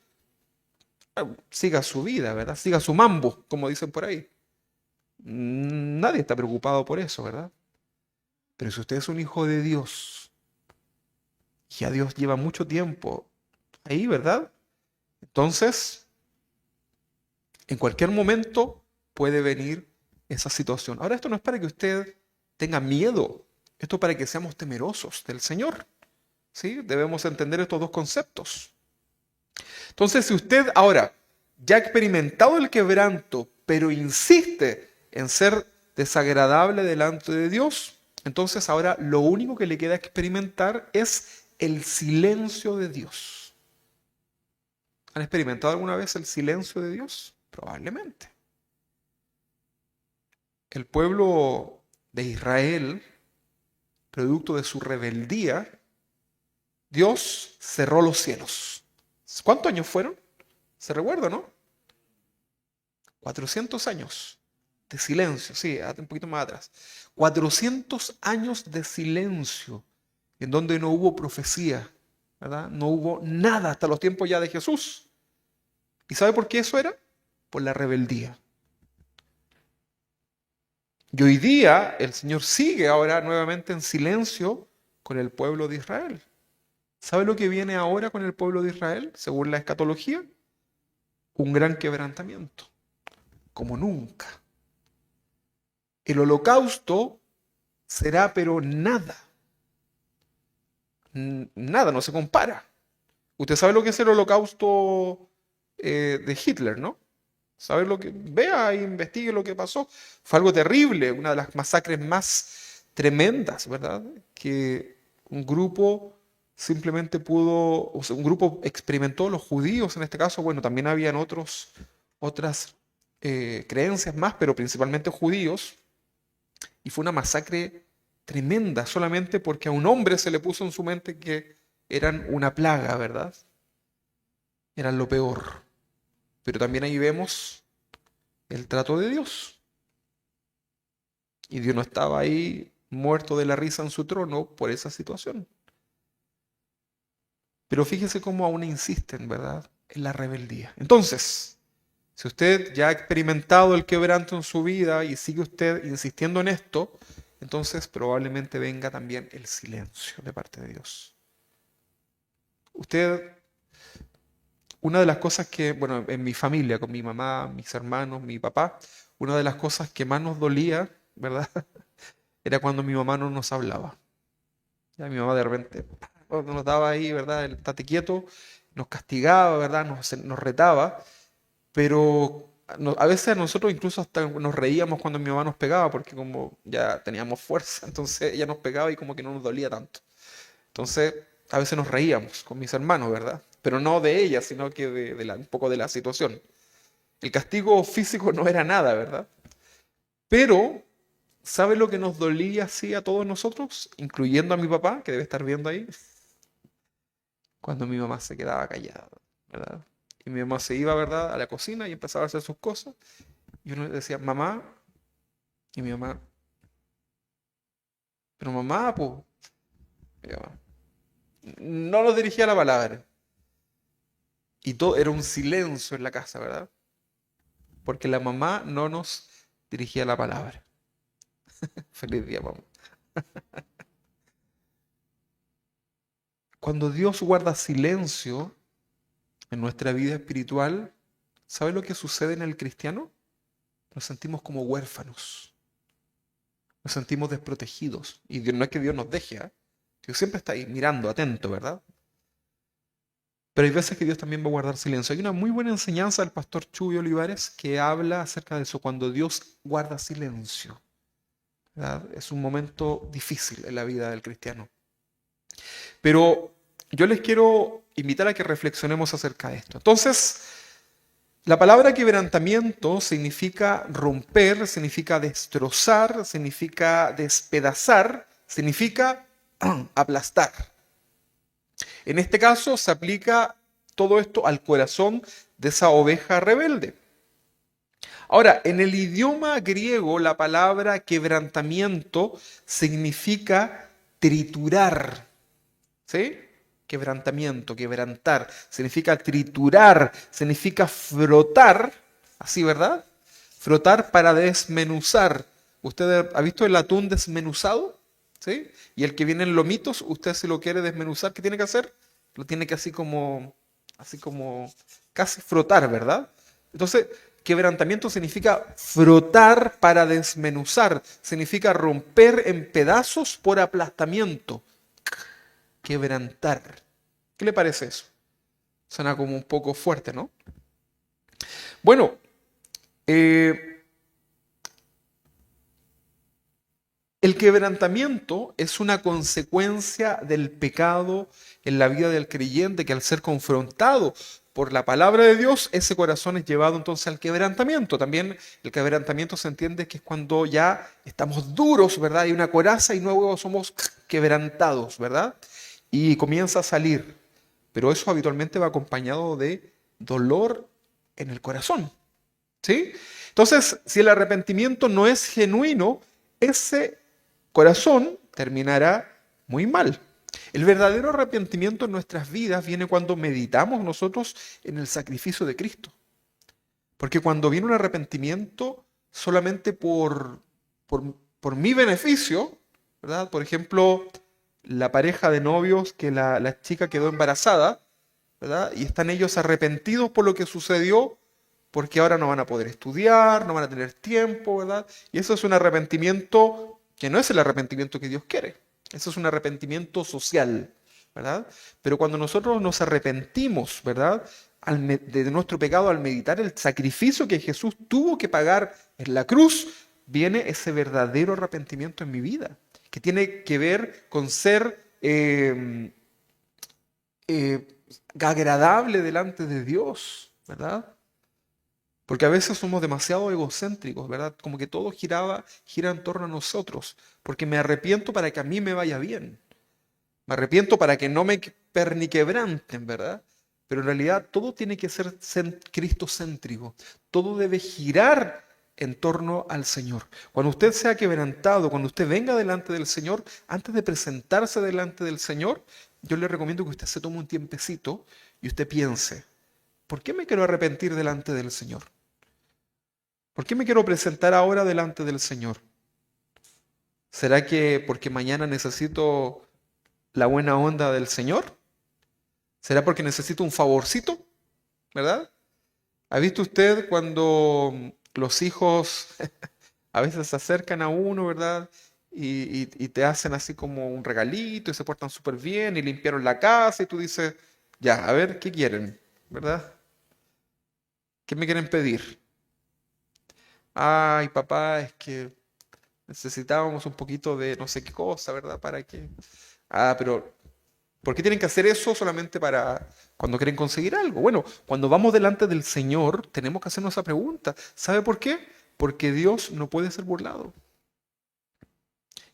siga su vida, ¿verdad? Siga su mambo, como dicen por ahí. Nadie está preocupado por eso, ¿verdad? Pero si usted es un hijo de Dios, y a Dios lleva mucho tiempo ahí, ¿verdad? Entonces, en cualquier momento puede venir esa situación. Ahora, esto no es para que usted tenga miedo, esto es para que seamos temerosos del Señor. ¿Sí? Debemos entender estos dos conceptos. Entonces, si usted ahora ya ha experimentado el quebranto, pero insiste en ser desagradable delante de Dios, entonces ahora lo único que le queda experimentar es el silencio de Dios. ¿Han experimentado alguna vez el silencio de Dios? Probablemente. El pueblo de Israel, producto de su rebeldía, Dios cerró los cielos. ¿Cuántos años fueron? ¿Se recuerda, no? 400 años de silencio, sí, un poquito más atrás. 400 años de silencio en donde no hubo profecía, ¿verdad? No hubo nada hasta los tiempos ya de Jesús. ¿Y sabe por qué eso era? Por la rebeldía. Y hoy día el Señor sigue ahora nuevamente en silencio con el pueblo de Israel. ¿Sabe lo que viene ahora con el pueblo de Israel, según la escatología? Un gran quebrantamiento, como nunca. El holocausto será pero nada. Nada, no se compara. Usted sabe lo que es el holocausto de Hitler, ¿no? ¿Sabe lo que? Vea e investigue lo que pasó. Fue algo terrible, una de las masacres más tremendas, ¿verdad? Que un grupo simplemente pudo, o sea, un grupo experimentó, los judíos en este caso, bueno, también habían otras creencias más, pero principalmente judíos, y fue una masacre tremenda solamente porque a un hombre se le puso en su mente que eran una plaga, ¿verdad? Eran lo peor. Pero también ahí vemos el trato de Dios. Y Dios no estaba ahí muerto de la risa en su trono por esa situación. Pero fíjese cómo aún insisten, ¿verdad? En la rebeldía. Entonces, si usted ya ha experimentado el quebranto en su vida y sigue usted insistiendo en esto, entonces probablemente venga también el silencio de parte de Dios. Usted, una de las cosas que, bueno, en mi familia, con mi mamá, mis hermanos, mi papá, una de las cosas que más nos dolía, ¿verdad? Era cuando mi mamá no nos hablaba. Ya mi mamá de repente nos daba ahí, ¿verdad? El estate quieto, nos castigaba, ¿verdad? Nos retaba, pero a veces a nosotros incluso hasta nos reíamos cuando mi mamá nos pegaba, porque como ya teníamos fuerza, entonces ella nos pegaba y como que no nos dolía tanto. Entonces, a veces nos reíamos con mis hermanos, ¿verdad? Pero no de ella, sino que un poco de la situación. El castigo físico no era nada, ¿verdad? Pero, ¿sabe lo que nos dolía así a todos nosotros? Incluyendo a mi papá, que debe estar viendo ahí, cuando mi mamá se quedaba callada, ¿verdad? Y mi mamá se iba, ¿verdad?, a la cocina y empezaba a hacer sus cosas. Y uno le decía, mamá, y mi mamá, pero mamá, pues, no nos dirigía la palabra. Y todo era un silencio en la casa, ¿verdad? Porque la mamá no nos dirigía la palabra. Feliz día, mamá. Cuando Dios guarda silencio en nuestra vida espiritual, ¿sabe lo que sucede en el cristiano? Nos sentimos como huérfanos, nos sentimos desprotegidos. Y no es que Dios nos deje, ¿eh? Dios siempre está ahí mirando, atento, ¿verdad? Pero hay veces que Dios también va a guardar silencio. Hay una muy buena enseñanza del pastor Chuy Olivares que habla acerca de eso, cuando Dios guarda silencio, ¿verdad? Es un momento difícil en la vida del cristiano. Pero yo les quiero invitar a que reflexionemos acerca de esto. Entonces, la palabra quebrantamiento significa romper, significa destrozar, significa despedazar, significa aplastar. En este caso se aplica todo esto al corazón de esa oveja rebelde. Ahora, en el idioma griego la palabra quebrantamiento significa triturar. ¿Sí? Quebrantamiento, quebrantar, significa triturar, significa frotar, así, ¿verdad? Frotar para desmenuzar. ¿Usted ha visto el atún desmenuzado? ¿Sí? Y el que viene en lomitos, usted si lo quiere desmenuzar, ¿qué tiene que hacer? Lo tiene que así como, casi frotar, ¿verdad? Entonces, quebrantamiento significa frotar para desmenuzar, significa romper en pedazos por aplastamiento, quebrantar. ¿Qué le parece eso? Suena como un poco fuerte, ¿no? Bueno, el quebrantamiento es una consecuencia del pecado en la vida del creyente que al ser confrontado por la palabra de Dios, ese corazón es llevado entonces al quebrantamiento. También el quebrantamiento se entiende que es cuando ya estamos duros, ¿verdad? Hay una coraza y luego somos quebrantados, ¿verdad? Y comienza a salir. Pero eso habitualmente va acompañado de dolor en el corazón, ¿sí? Entonces, si el arrepentimiento no es genuino, ese corazón terminará muy mal. El verdadero arrepentimiento en nuestras vidas viene cuando meditamos nosotros en el sacrificio de Cristo. Porque cuando viene un arrepentimiento solamente por mi beneficio, ¿verdad? Por ejemplo, la pareja de novios que la chica quedó embarazada, ¿verdad? Y están ellos arrepentidos por lo que sucedió, porque ahora no van a poder estudiar, no van a tener tiempo, ¿verdad? Y eso es un arrepentimiento que no es el arrepentimiento que Dios quiere. Eso es un arrepentimiento social, ¿verdad? Pero cuando nosotros nos arrepentimos, ¿verdad? De nuestro pecado al meditar el sacrificio que Jesús tuvo que pagar en la cruz, viene ese verdadero arrepentimiento en mi vida, que tiene que ver con ser agradable delante de Dios, ¿verdad? Porque a veces somos demasiado egocéntricos, ¿verdad? Como que todo gira en torno a nosotros. Porque me arrepiento para que a mí me vaya bien. Me arrepiento para que no me perniquebranten, ¿verdad? Pero en realidad todo tiene que ser cristocéntrico. Todo debe girar en torno al Señor. Cuando usted sea quebrantado, cuando usted venga delante del Señor, antes de presentarse delante del Señor, yo le recomiendo que usted se tome un tiempecito y usted piense, ¿por qué me quiero arrepentir delante del Señor? ¿Por qué me quiero presentar ahora delante del Señor? ¿Será que porque mañana necesito la buena onda del Señor? ¿Será porque necesito un favorcito? ¿Verdad? ¿Ha visto usted cuando los hijos a veces se acercan a uno, ¿verdad? Y te hacen así como un regalito y se portan súper bien y limpiaron la casa y tú dices, ya, a ver, ¿qué quieren? ¿Verdad? ¿Qué me quieren pedir? Ay, papá, es que necesitábamos un poquito de no sé qué cosa, ¿verdad? ¿Para qué? Ah, pero ¿por qué tienen que hacer eso solamente para cuando quieren conseguir algo? Bueno, cuando vamos delante del Señor, tenemos que hacernos esa pregunta. ¿Sabe por qué? Porque Dios no puede ser burlado.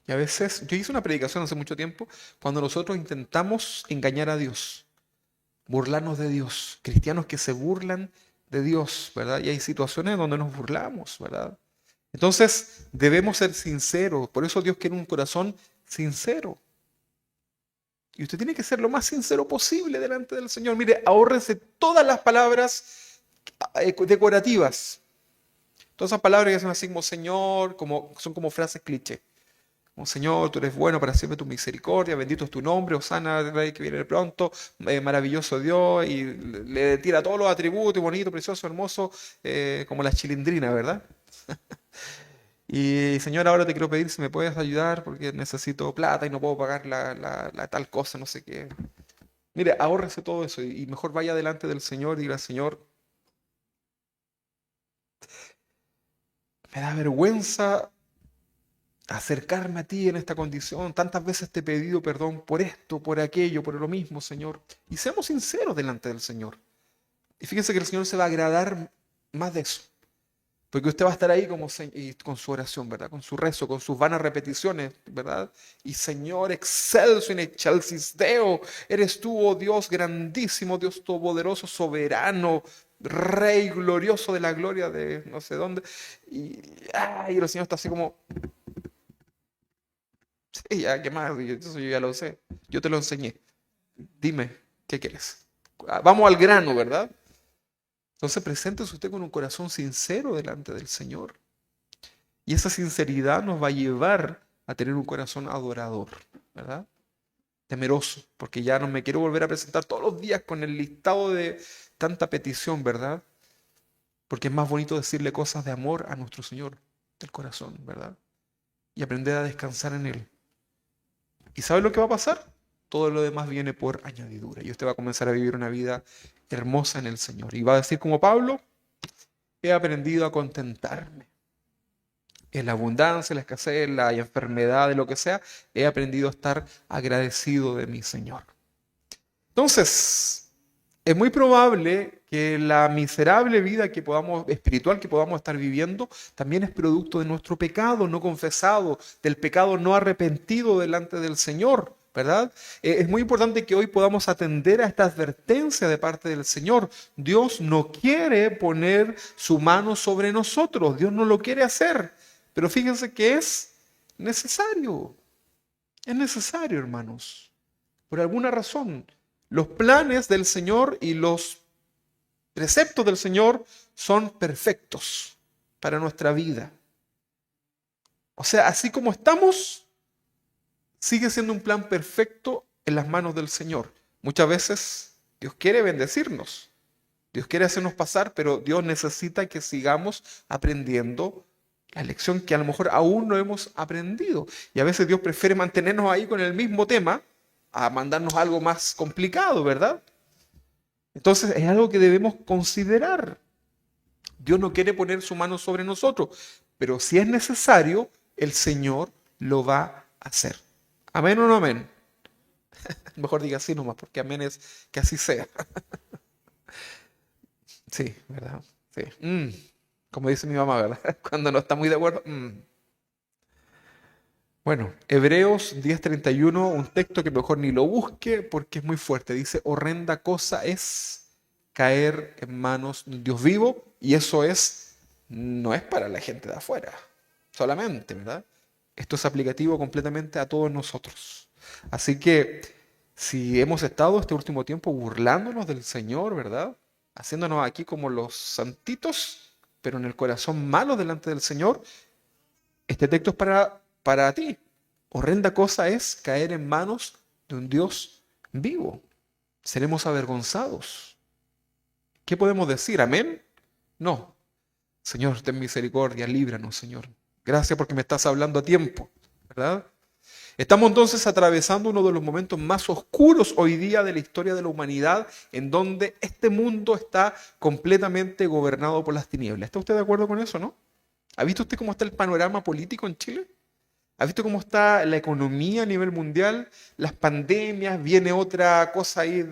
Y a veces, yo hice una predicación hace mucho tiempo, cuando nosotros intentamos engañar a Dios, burlarnos de Dios, cristianos que se burlan de Dios, ¿verdad? Y hay situaciones donde nos burlamos, ¿verdad? Entonces, debemos ser sinceros. Por eso Dios quiere un corazón sincero. Y usted tiene que ser lo más sincero posible delante del Señor. Mire, ahórrese todas las palabras decorativas. Todas esas palabras que son así como Señor, son como frases cliché. Como Señor, tú eres bueno, para siempre tu misericordia, bendito es tu nombre, Hosana, Rey que viene pronto, maravilloso Dios, y le tira todos los atributos, bonito, precioso, hermoso, como la chilindrina, ¿verdad? Y Señor, ahora te quiero pedir si me puedes ayudar porque necesito plata y no puedo pagar la tal cosa, no sé qué. Mire, ahórrese todo eso y mejor vaya delante del Señor y diga, Señor, me da vergüenza acercarme a ti en esta condición. Tantas veces te he pedido perdón por esto, por aquello, por lo mismo, Señor. Y seamos sinceros delante del Señor. Y fíjense que el Señor se va a agradar más de eso. Porque usted va a estar ahí y con su oración, ¿verdad? Con su rezo, con sus vanas repeticiones, ¿verdad? Y Señor, excelso in excelsis Deo, eres tú, oh Dios grandísimo, Dios todopoderoso, soberano, Rey glorioso de la gloria de no sé dónde. Y el Señor está así como, sí, ya, ¿qué más? Eso yo ya lo sé. Yo te lo enseñé. Dime, ¿qué quieres? Vamos al grano, ¿verdad? Entonces, preséntese usted con un corazón sincero delante del Señor. Y esa sinceridad nos va a llevar a tener un corazón adorador, ¿verdad? Temeroso, porque ya no me quiero volver a presentar todos los días con el listado de tanta petición, ¿verdad? Porque es más bonito decirle cosas de amor a nuestro Señor del corazón, ¿verdad? Y aprender a descansar en Él. ¿Y sabe lo que va a pasar? Todo lo demás viene por añadidura. Y usted va a comenzar a vivir una vida hermosa en el Señor. Y va a decir como Pablo, he aprendido a contentarme. En la abundancia, en la escasez, en la enfermedad, de lo que sea, he aprendido a estar agradecido de mi Señor. Entonces, es muy probable que la miserable vida espiritual que podamos estar viviendo también es producto de nuestro pecado no confesado, del pecado no arrepentido delante del Señor, ¿verdad? Es muy importante que hoy podamos atender a esta advertencia de parte del Señor. Dios no quiere poner su mano sobre nosotros, Dios no lo quiere hacer, pero fíjense que es necesario, hermanos, por alguna razón. Los planes del Señor y los preceptos del Señor son perfectos para nuestra vida. O sea, así como estamos, sigue siendo un plan perfecto en las manos del Señor. Muchas veces Dios quiere bendecirnos, Dios quiere hacernos pasar, pero Dios necesita que sigamos aprendiendo la lección que a lo mejor aún no hemos aprendido. Y a veces Dios prefiere mantenernos ahí con el mismo tema a mandarnos algo más complicado, ¿verdad? Entonces es algo que debemos considerar. Dios no quiere poner su mano sobre nosotros, pero si es necesario, el Señor lo va a hacer. ¿Amén o no amén? Mejor diga así nomás, porque amén es que así sea. Sí, ¿verdad? Sí. Como dice mi mamá, ¿verdad? Cuando no está muy de acuerdo. Bueno, Hebreos 10:31, un texto que mejor ni lo busque porque es muy fuerte. Dice, horrenda cosa es caer en manos de un Dios vivo, y eso no es para la gente de afuera solamente, ¿verdad? Esto es aplicativo completamente a todos nosotros. Así que si hemos estado este último tiempo burlándonos del Señor, ¿verdad? Haciéndonos aquí como los santitos, pero en el corazón malo delante del Señor, este texto es para ti. Horrenda cosa es caer en manos de un Dios vivo. Seremos avergonzados. ¿Qué podemos decir? ¿Amén? No. Señor, ten misericordia, líbranos, Señor. Gracias porque me estás hablando a tiempo, ¿verdad? Estamos entonces atravesando uno de los momentos más oscuros hoy día de la historia de la humanidad, en donde este mundo está completamente gobernado por las tinieblas. ¿Está usted de acuerdo con eso, no? ¿Ha visto usted cómo está el panorama político en Chile? ¿Ha visto cómo está la economía a nivel mundial? Las pandemias, viene otra cosa ahí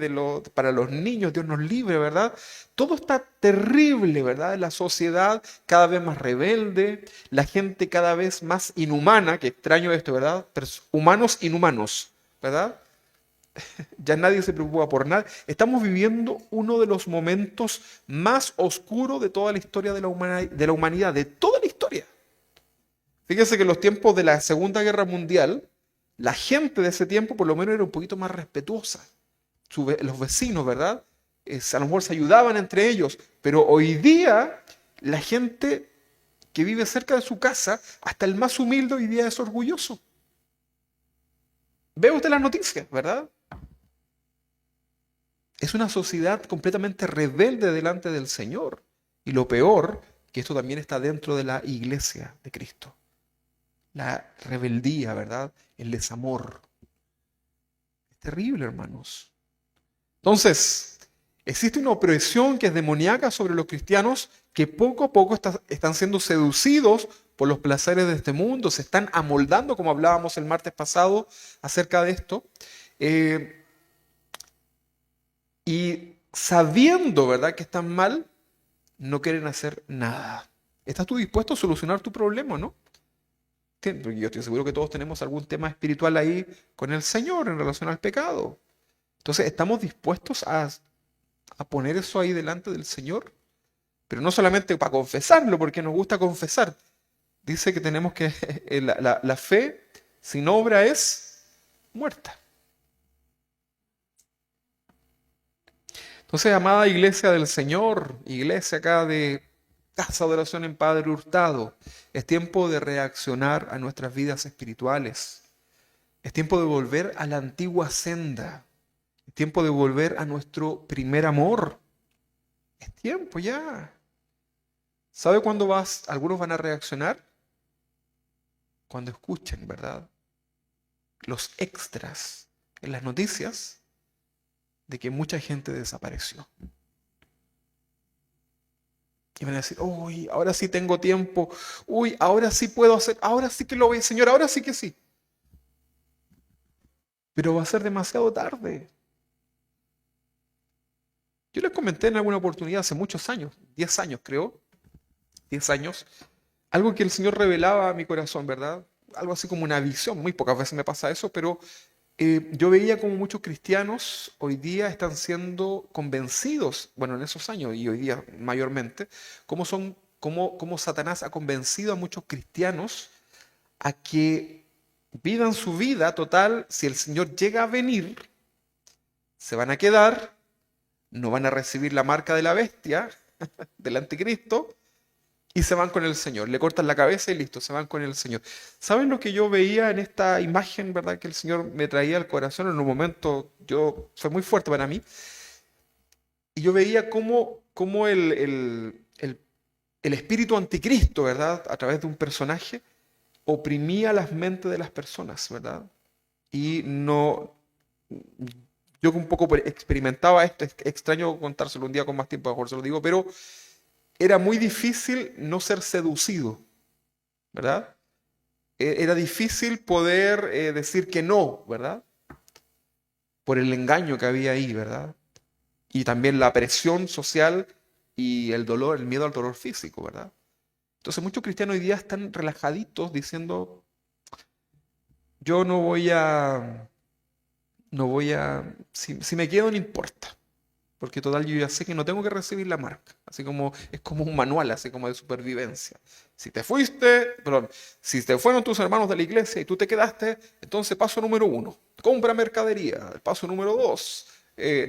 para los niños, Dios nos libre, ¿verdad? Todo está terrible, ¿verdad? La sociedad cada vez más rebelde, la gente cada vez más inhumana, que extraño esto, ¿verdad? Humanos inhumanos, ¿verdad? Ya nadie se preocupa por nada. Estamos viviendo uno de los momentos más oscuros de toda la historia de la humanidad, de toda la historia. Fíjense que en los tiempos de la Segunda Guerra Mundial, La gente de ese tiempo por lo menos era un poquito más respetuosa. Los vecinos, ¿verdad? A lo mejor se ayudaban entre ellos, pero hoy día la gente que vive cerca de su casa, hasta el más humilde hoy día es orgulloso. Ve usted las noticias, ¿verdad? Es una sociedad completamente rebelde delante del Señor. Y lo peor, que esto también está dentro de la iglesia de Cristo. La rebeldía, ¿verdad? El desamor. Es terrible, hermanos. Entonces, existe una opresión que es demoníaca sobre los cristianos que poco a poco están siendo seducidos por los placeres de este mundo, se están amoldando, como hablábamos el martes pasado acerca de esto, eh, y sabiendo, ¿verdad?, que están mal, no quieren hacer nada. ¿Estás tú dispuesto a solucionar tu problema, no? Porque yo estoy seguro que todos tenemos algún tema espiritual ahí con el Señor en relación al pecado. Entonces, ¿estamos dispuestos a poner eso ahí delante del Señor? Pero no solamente para confesarlo, porque nos gusta confesar. Dice que tenemos que, la fe sin obra es muerta. Entonces, amada iglesia del Señor, iglesia acá de Casa de Oración en Padre Hurtado, es tiempo de reaccionar a nuestras vidas espirituales. Es tiempo de volver a la antigua senda. Es tiempo de volver a nuestro primer amor. Es tiempo ya. ¿Sabe cuándo algunos van a reaccionar? Cuando escuchen, ¿verdad? Los extras en las noticias de que mucha gente desapareció. Y van a decir, uy, ahora sí tengo tiempo, uy, ahora sí puedo hacer, ahora sí que lo voy, Señor, ahora sí que sí. Pero va a ser demasiado tarde. Yo les comenté en alguna oportunidad hace muchos años, 10 años creo, 10 años, algo que el Señor revelaba a mi corazón, ¿verdad? Algo así como una visión, muy pocas veces me pasa eso, pero yo veía como muchos cristianos hoy día están siendo convencidos, bueno, en esos años y hoy día mayormente, cómo Satanás ha convencido a muchos cristianos a que vivan su vida total, si el Señor llega a venir, se van a quedar, no van a recibir la marca de la bestia, del anticristo, y se van con el Señor. Le cortan la cabeza y listo, se van con el Señor. ¿Saben lo que yo veía en esta imagen, verdad, que el Señor me traía al corazón en un momento, fue muy fuerte para mí, y yo veía cómo el espíritu anticristo, ¿verdad?, a través de un personaje, oprimía las mentes de las personas, ¿verdad? Y no, yo un poco experimentaba esto, es extraño contárselo un día con más tiempo, mejor se lo digo, pero era muy difícil no ser seducido, ¿verdad? Era difícil poder decir que no, ¿verdad? Por el engaño que había ahí, ¿verdad? Y también la presión social y el dolor, el miedo al dolor físico, ¿verdad? Entonces muchos cristianos hoy día están relajaditos diciendo, yo si me quedo no importa, porque total yo ya sé que no tengo que recibir la marca, así como es como un manual, así como de supervivencia. Si te fueron tus hermanos de la iglesia y tú te quedaste, entonces paso número 1, compra mercadería. Paso número 2,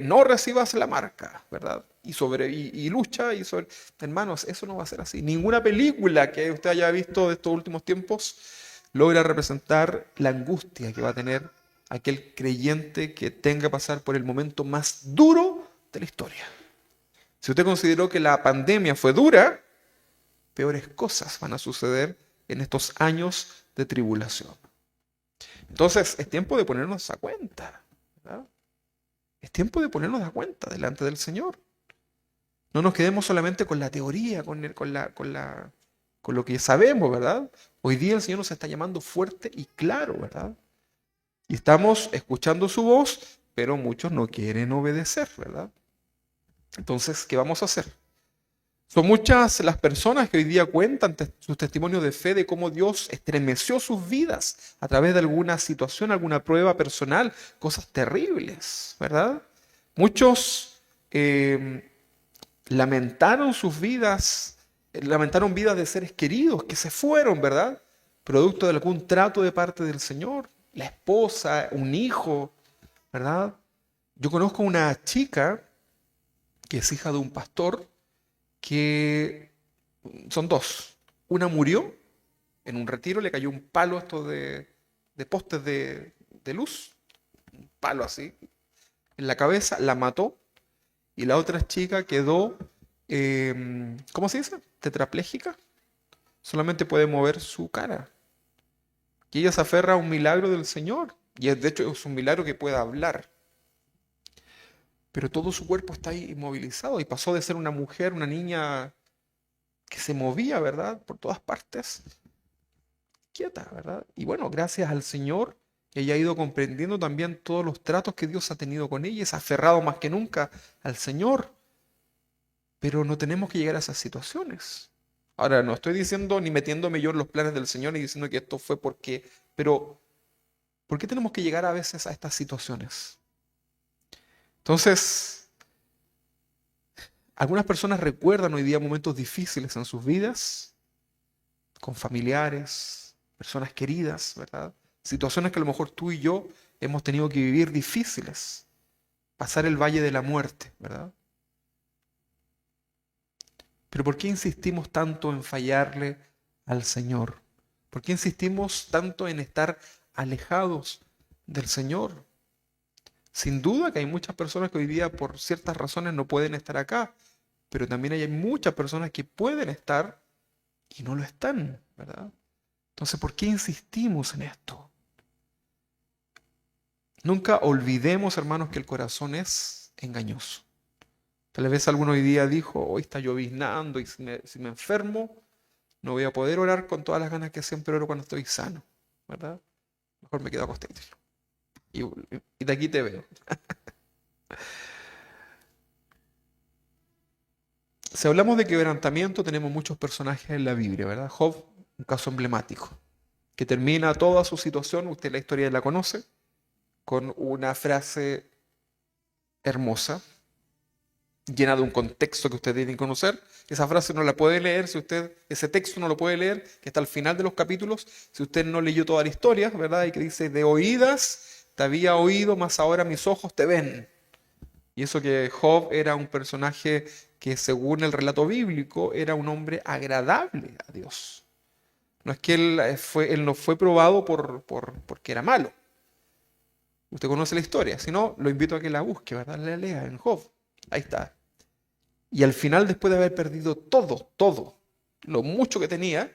no recibas la marca, ¿verdad? Y lucha y sobre... Hermanos, eso no va a ser así. Ninguna película que usted haya visto de estos últimos tiempos logra representar la angustia que va a tener aquel creyente que tenga que pasar por el momento más duro de la historia. Si usted consideró que la pandemia fue dura, peores cosas van a suceder en estos años de tribulación. Entonces, es tiempo de ponernos a cuenta, ¿verdad? Es tiempo de ponernos a cuenta delante del Señor. No nos quedemos solamente con la teoría, con lo que sabemos, ¿verdad? Hoy día el Señor nos está llamando fuerte y claro, ¿verdad? Y estamos escuchando su voz, pero muchos no quieren obedecer, ¿verdad? Entonces, ¿qué vamos a hacer? Son muchas las personas que hoy día cuentan sus testimonios de fe de cómo Dios estremeció sus vidas a través de alguna situación, alguna prueba personal, cosas terribles, ¿verdad? Muchos lamentaron sus vidas, lamentaron vidas de seres queridos que se fueron, ¿verdad? Producto de algún trato de parte del Señor. la esposa, un hijo, ¿verdad? Yo conozco una chica que es hija de un pastor, que son dos. Una murió en un retiro, le cayó un palo esto de postes de luz, un palo así, en la cabeza, la mató, y la otra chica quedó, ¿cómo se dice? Tetrapléjica. Solamente puede mover su cara. Y ella se aferra a un milagro del Señor. Y de hecho es un milagro que pueda hablar. Pero todo su cuerpo está ahí inmovilizado y pasó de ser una mujer, una niña que se movía, ¿verdad? Por todas partes, quieta, ¿verdad? Y bueno, gracias al Señor, ella ha ido comprendiendo también todos los tratos que Dios ha tenido con ella y se ha aferrado más que nunca al Señor. Pero no tenemos que llegar a esas situaciones. Ahora, no estoy diciendo ni metiéndome yo en los planes del Señor ni diciendo que esto fue porque, pero ¿por qué tenemos que llegar a veces a estas situaciones? Entonces, algunas personas recuerdan hoy día momentos difíciles en sus vidas, con familiares, personas queridas, ¿verdad? Situaciones que a lo mejor tú y yo hemos tenido que vivir difíciles, pasar el valle de la muerte, ¿verdad? Pero ¿por qué insistimos tanto en fallarle al Señor? ¿Por qué insistimos tanto en estar alejados del Señor? Sin duda que hay muchas personas que hoy día por ciertas razones no pueden estar acá, pero también hay muchas personas que pueden estar y no lo están, ¿verdad? Entonces, ¿por qué insistimos en esto? Nunca olvidemos, hermanos, que el corazón es engañoso. Tal vez alguno hoy día dijo, hoy está lloviznando y si me enfermo, no voy a poder orar con todas las ganas que siempre oro cuando estoy sano, ¿verdad? Mejor me quedo acostado. Y de aquí te veo. Si hablamos de quebrantamiento, tenemos muchos personajes en la Biblia, ¿verdad? Job, un caso emblemático, que termina toda su situación, usted la historia la conoce, con una frase hermosa, llena de un contexto que usted tiene que conocer. Esa frase no la puede leer si usted, ese texto no lo puede leer, que está al final de los capítulos, si usted no leyó toda la historia, ¿verdad? Y que dice, de oídas te había oído, mas ahora mis ojos te ven. Y eso que Job era un personaje que según el relato bíblico era un hombre agradable a Dios. No es que él no fue probado porque era malo. Usted conoce la historia, si no, lo invito a que la busque, ¿verdad? La lea en Job. Ahí está. Y al final, después de haber perdido todo, lo mucho que tenía,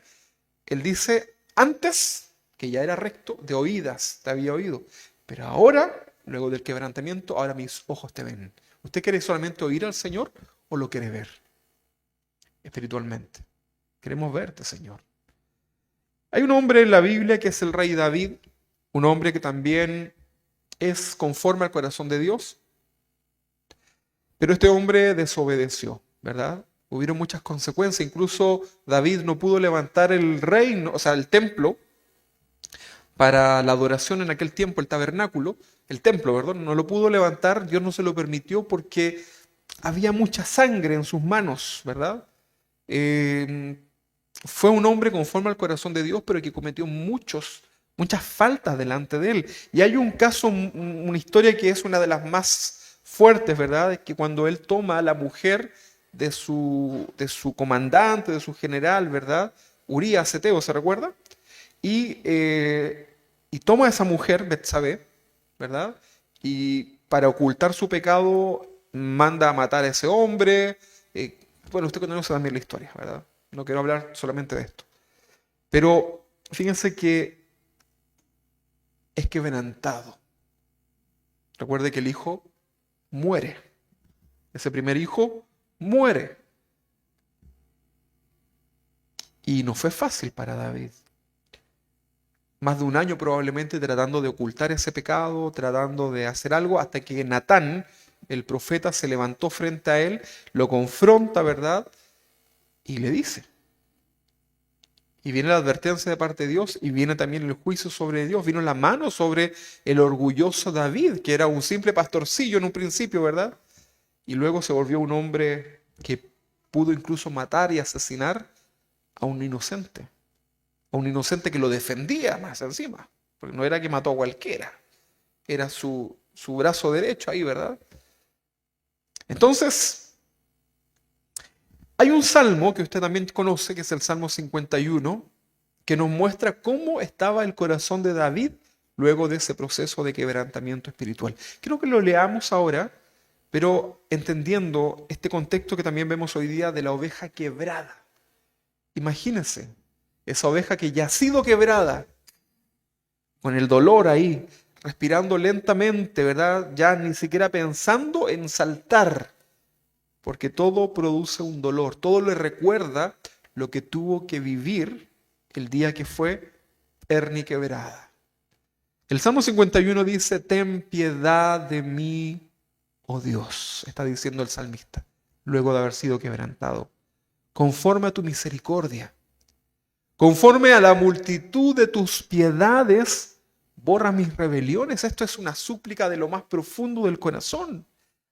él dice, antes, que ya era recto, de oídas te había oído, pero ahora, luego del quebrantamiento, ahora mis ojos te ven. ¿Usted quiere solamente oír al Señor o lo quiere ver espiritualmente? Queremos verte, Señor. Hay un hombre en la Biblia que es el rey David, un hombre que también es conforme al corazón de Dios, pero este hombre desobedeció, ¿verdad? Hubieron muchas consecuencias, incluso David no pudo levantar el reino, o sea, el templo, para la adoración en aquel tiempo, el tabernáculo, el templo, perdón, no lo pudo levantar, Dios no se lo permitió porque había mucha sangre en sus manos, ¿verdad? Fue un hombre conforme al corazón de Dios, pero que cometió muchas faltas delante de él. Y hay un caso, una historia que es una de las más fuertes, ¿verdad? Es que cuando él toma a la mujer de su comandante, de su general, ¿verdad? Urías Eteo, ¿se recuerda? Y toma a esa mujer, Betsabé, ¿verdad? Y para ocultar su pecado, manda a matar a ese hombre. Bueno, usted conoce también la historia, ¿verdad? No quiero hablar solamente de esto. Pero fíjense que es quebrantado. Recuerde que el hijo muere. Ese primer hijo muere. Y no fue fácil para David. Más de un año probablemente tratando de ocultar ese pecado, tratando de hacer algo, hasta que Natán, el profeta, se levantó frente a él, lo confronta, ¿verdad? Y le dice. Y viene la advertencia de parte de Dios y viene también el juicio sobre Dios. Vino la mano sobre el orgulloso David, que era un simple pastorcillo en un principio, ¿verdad? Y luego se volvió un hombre que pudo incluso matar y asesinar a un inocente. A un inocente que lo defendía más encima. porque no era que mató a cualquiera, era su brazo derecho ahí, ¿verdad? Entonces, hay un salmo que usted también conoce, que es el Salmo 51, que nos muestra cómo estaba el corazón de David luego de ese proceso de quebrantamiento espiritual. Quiero que lo leamos ahora, pero entendiendo este contexto que también vemos hoy día de la oveja quebrada. Imagínense, esa oveja que ya ha sido quebrada, con el dolor ahí, respirando lentamente, ¿verdad? Ya ni siquiera pensando en saltar, porque todo produce un dolor, todo le recuerda lo que tuvo que vivir el día que fue quebrada. El Salmo 51 dice, ten piedad de mí, oh Dios, está diciendo el salmista, luego de haber sido quebrantado, conforme a tu misericordia, conforme a la multitud de tus piedades, borra mis rebeliones. Esto es una súplica de lo más profundo del corazón,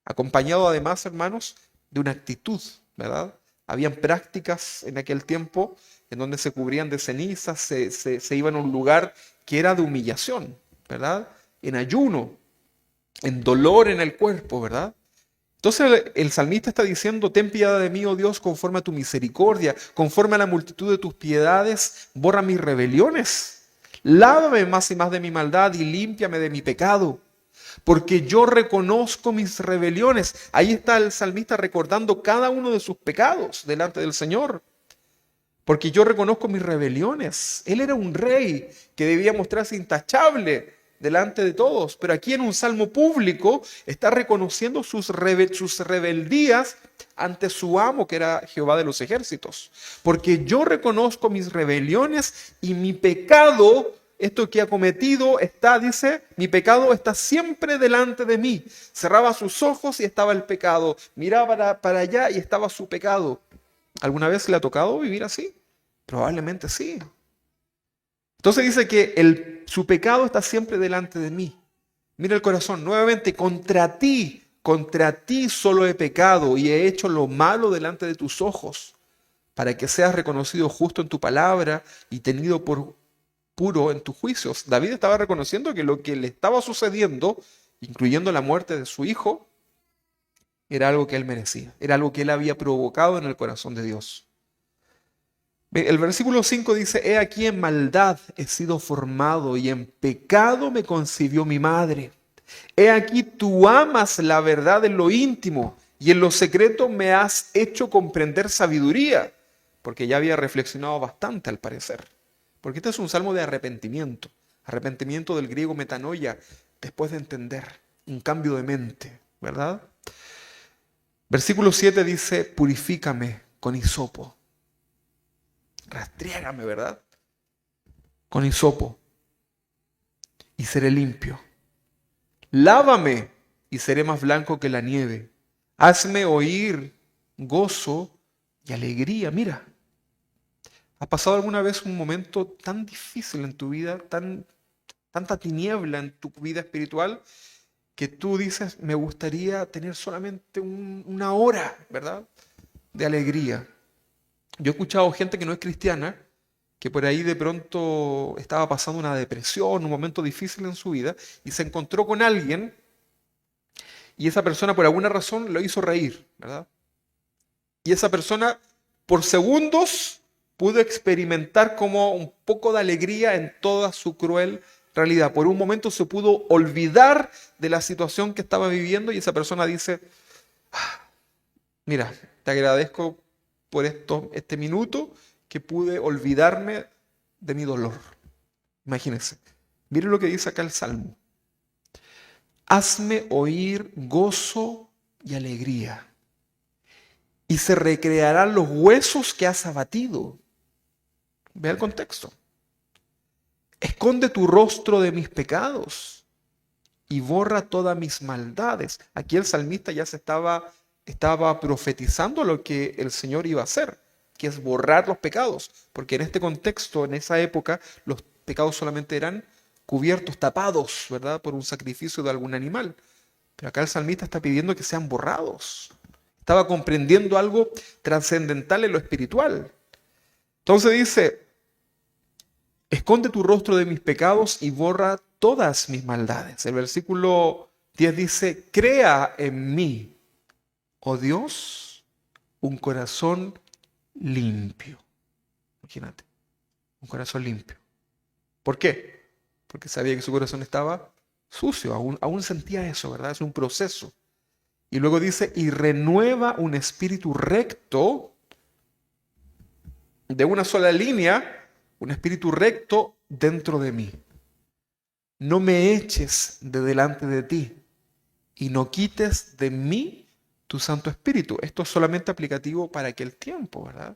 acompañado además, hermanos, de una actitud, ¿verdad? Habían prácticas en aquel tiempo en donde se cubrían de cenizas, se iban a un lugar que era de humillación, ¿verdad? En ayuno, en dolor en el cuerpo, ¿verdad? Entonces el salmista está diciendo, ten piedad de mí, oh Dios, conforme a tu misericordia, conforme a la multitud de tus piedades, borra mis rebeliones. Lávame más y más de mi maldad y límpiame de mi pecado, porque yo reconozco mis rebeliones. Ahí está el salmista recordando cada uno de sus pecados delante del Señor. Porque yo reconozco mis rebeliones. Él era un rey que debía mostrarse intachable delante de todos. Pero aquí en un salmo público está reconociendo sus rebeldías ante su amo, que era Jehová de los ejércitos. Porque yo reconozco mis rebeliones y mi pecado, esto que ha cometido, dice, mi pecado está siempre delante de mí. Cerraba sus ojos y estaba el pecado. Miraba para allá y estaba su pecado. ¿Alguna vez le ha tocado vivir así? Probablemente sí. Entonces dice que su pecado está siempre delante de mí. Mira el corazón, nuevamente, contra ti solo he pecado y he hecho lo malo delante de tus ojos, para que seas reconocido justo en tu palabra y tenido por puro en tus juicios. David estaba reconociendo que lo que le estaba sucediendo, incluyendo la muerte de su hijo, era algo que él merecía, era algo que él había provocado en el corazón de Dios. El versículo 5 dice, he aquí en maldad he sido formado y en pecado me concibió mi madre. He aquí tú amas la verdad en lo íntimo y en lo secreto me has hecho comprender sabiduría, porque ya había reflexionado bastante al parecer. Porque este es un salmo de arrepentimiento, arrepentimiento del griego metanoia, después de entender, un cambio de mente, ¿verdad? Versículo 7 dice, purifícame con hisopo. Rastriégame, ¿verdad? Con hisopo y seré limpio. Lávame y seré más blanco que la nieve. Hazme oír gozo y alegría. Mira, ¿has pasado alguna vez un momento tan difícil en tu vida, tanta tiniebla en tu vida espiritual, que tú dices, me gustaría tener solamente una hora, ¿verdad?, de alegría? Yo he escuchado gente que no es cristiana, que por ahí de pronto estaba pasando una depresión, un momento difícil en su vida, y se encontró con alguien, y esa persona por alguna razón lo hizo reír, ¿verdad? Y esa persona por segundos pudo experimentar como un poco de alegría en toda su cruel realidad. Por un momento se pudo olvidar de la situación que estaba viviendo y esa persona dice, mira, te agradezco por este minuto que pude olvidarme de mi dolor. Imagínense. Miren lo que dice acá el Salmo. Hazme oír gozo y alegría, y se recrearán los huesos que has abatido. Ve el contexto. Esconde tu rostro de mis pecados y borra todas mis maldades. Aquí el salmista ya estaba profetizando lo que el Señor iba a hacer, que es borrar los pecados, porque en este contexto, en esa época, los pecados solamente eran cubiertos, tapados, ¿verdad?, por un sacrificio de algún animal. Pero acá el salmista está pidiendo que sean borrados. Estaba comprendiendo algo trascendental en lo espiritual. Entonces dice, Esconde tu rostro de mis pecados y borra todas mis maldades. El versículo 10 dice, crea en mí, oh Dios, un corazón limpio. Imagínate, un corazón limpio. ¿Por qué? Porque sabía que su corazón estaba sucio, aún sentía eso, ¿verdad? Es un proceso. Y luego dice, y renueva un espíritu recto de una sola línea, un espíritu recto dentro de mí. No me eches de delante de ti y no quites de mí tu Santo Espíritu. Esto es solamente aplicativo para aquel tiempo, ¿verdad?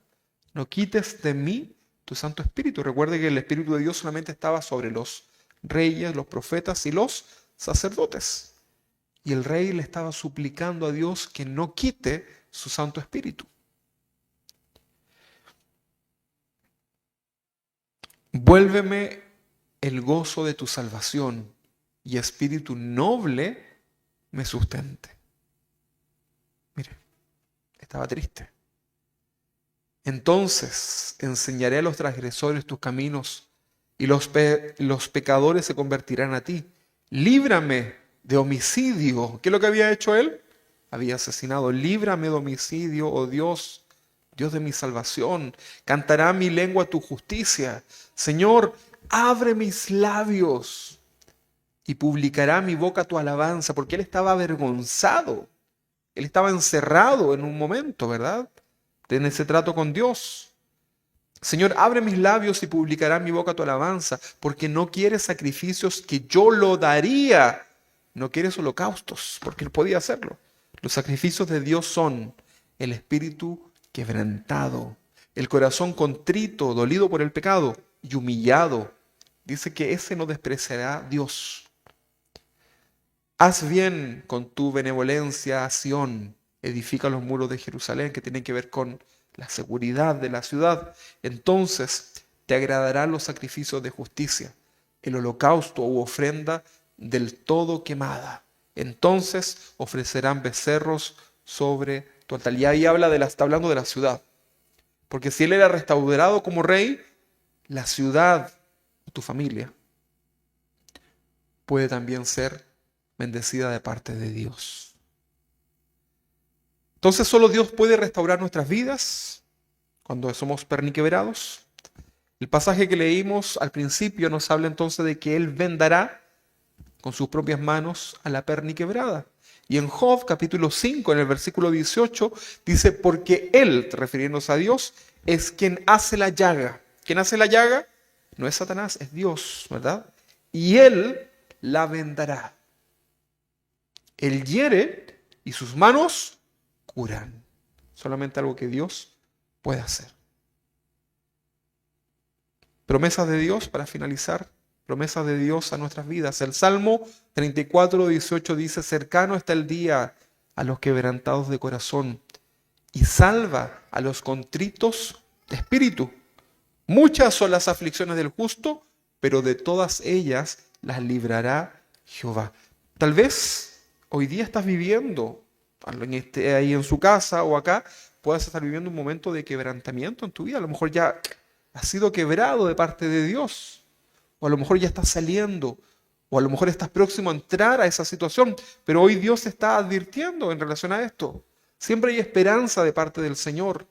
No quites de mí tu Santo Espíritu. Recuerde que el Espíritu de Dios solamente estaba sobre los reyes, los profetas y los sacerdotes. Y el rey le estaba suplicando a Dios que no quite su Santo Espíritu. Vuélveme el gozo de tu salvación y espíritu noble me sustente. Mire, estaba triste. Entonces enseñaré a los transgresores tus caminos y los pecadores se convertirán a ti. Líbrame de homicidio. ¿Qué es lo que había hecho él? Había asesinado. Líbrame de homicidio, oh Dios, Dios de mi salvación. Cantará mi lengua tu justicia. Señor, abre mis labios y publicará mi boca tu alabanza, porque él estaba avergonzado. Él estaba encerrado en un momento, ¿verdad? En ese trato con Dios. Señor, abre mis labios y publicará mi boca tu alabanza, porque no quieres sacrificios que yo lo daría. No quieres holocaustos, porque él podía hacerlo. Los sacrificios de Dios son el espíritu quebrantado, el corazón contrito, dolido por el pecado y humillado. Dice que ese no despreciará Dios. Haz bien con tu benevolencia a Sión, edifica los muros de Jerusalén, que tienen que ver con la seguridad de la ciudad. Entonces te agradarán los sacrificios de justicia, el holocausto u ofrenda del todo quemada. Entonces ofrecerán becerros sobre tu altar. Y ahí está hablando de la ciudad. Porque si él era restaurado como rey, la ciudad, tu familia, puede también ser bendecida de parte de Dios. Entonces solo Dios puede restaurar nuestras vidas cuando somos perniquebrados. El pasaje que leímos al principio nos habla entonces de que Él vendará con sus propias manos a la perniquebrada. Y en Job capítulo 5, en el versículo 18, dice, porque Él, refiriéndose a Dios, es quien hace la llaga. ¿Quién hace la llaga? No es Satanás, es Dios, ¿verdad? Y Él la vendará. Él hiere y sus manos curan. Solamente algo que Dios puede hacer. Promesas de Dios para finalizar. Promesas de Dios a nuestras vidas. El Salmo 34, 18 dice, cercano está el día a los quebrantados de corazón y salva a los contritos de espíritu. Muchas son las aflicciones del justo, pero de todas ellas las librará Jehová. Tal vez hoy día estás viviendo, ahí en su casa o acá, puedas estar viviendo un momento de quebrantamiento en tu vida. A lo mejor ya has sido quebrado de parte de Dios. O a lo mejor ya estás saliendo. O a lo mejor estás próximo a entrar a esa situación. Pero hoy Dios está advirtiendo en relación a esto. Siempre hay esperanza de parte del Señor.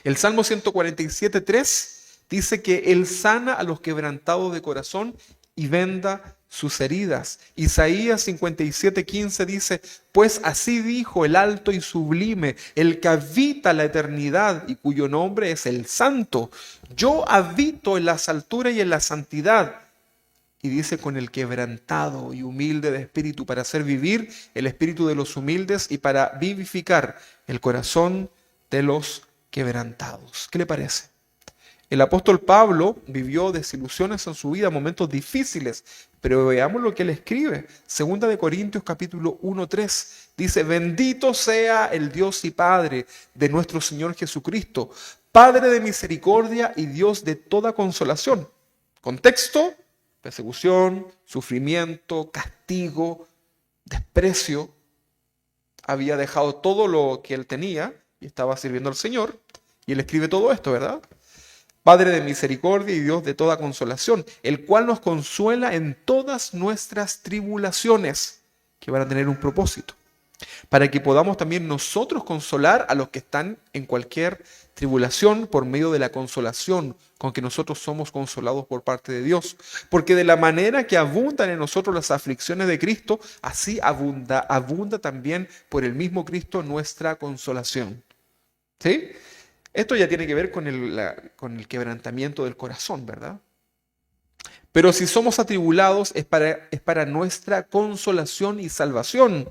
El Salmo 147:3 dice que Él sana a los quebrantados de corazón y venda sus heridas. Isaías 57:15 dice, pues así dijo el alto y sublime, el que habita la eternidad y cuyo nombre es el Santo. Yo habito en las alturas y en la santidad. Y dice, con el quebrantado y humilde de espíritu, para hacer vivir el espíritu de los humildes y para vivificar el corazón de los quebrantados. ¿Qué le parece? El apóstol Pablo vivió desilusiones en su vida, momentos difíciles, pero veamos lo que él escribe. Segunda de Corintios capítulo 1:3 dice, bendito sea el Dios y Padre de nuestro Señor Jesucristo, Padre de misericordia y Dios de toda consolación. Contexto, persecución, sufrimiento, castigo, desprecio. Había dejado todo lo que él tenía y estaba sirviendo al Señor. Y él escribe todo esto, ¿verdad? Padre de misericordia y Dios de toda consolación, el cual nos consuela en todas nuestras tribulaciones, que van a tener un propósito, para que podamos también nosotros consolar a los que están en cualquier tribulación por medio de la consolación con que nosotros somos consolados por parte de Dios. Porque de la manera que abundan en nosotros las aflicciones de Cristo, así abunda también por el mismo Cristo nuestra consolación. ¿Sí? Esto ya tiene que ver con el quebrantamiento del corazón, ¿verdad? Pero si somos atribulados es para nuestra consolación y salvación.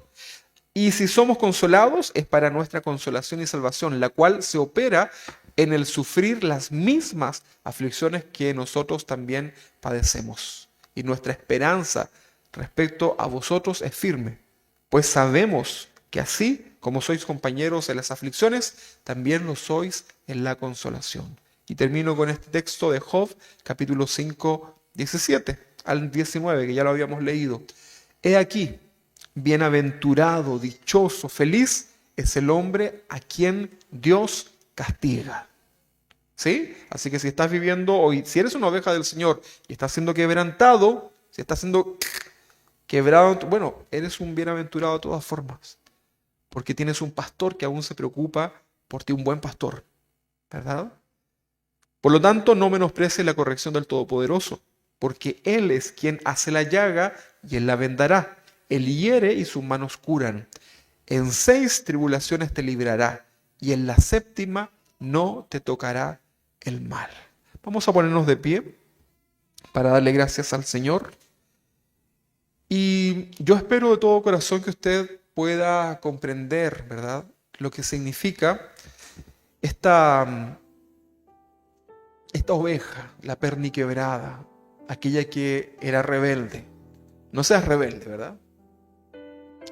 Y si somos consolados es para nuestra consolación y salvación, la cual se opera en el sufrir las mismas aflicciones que nosotros también padecemos. Y nuestra esperanza respecto a vosotros es firme, pues sabemos que así como sois compañeros en las aflicciones, también lo sois en la consolación. Y termino con este texto de Job, capítulo 5, 17 al 19, que ya lo habíamos leído. He aquí, bienaventurado, dichoso, feliz es el hombre a quien Dios castiga. ¿Sí? Así que si estás viviendo hoy, si eres una oveja del Señor y estás siendo quebrantado, si estás siendo quebrado, bueno, eres un bienaventurado de todas formas, porque tienes un pastor que aún se preocupa por ti, un buen pastor, ¿verdad? Por lo tanto, no menosprecies la corrección del Todopoderoso, porque Él es quien hace la llaga y Él la vendará. Él hiere y sus manos curan. En 6 tribulaciones te librará, y en la 7ª no te tocará el mal. Vamos a ponernos de pie para darle gracias al Señor. Y yo espero de todo corazón que usted pueda comprender, ¿verdad?, lo que significa esta oveja, la perniquebrada, aquella que era rebelde. No seas rebelde, ¿verdad?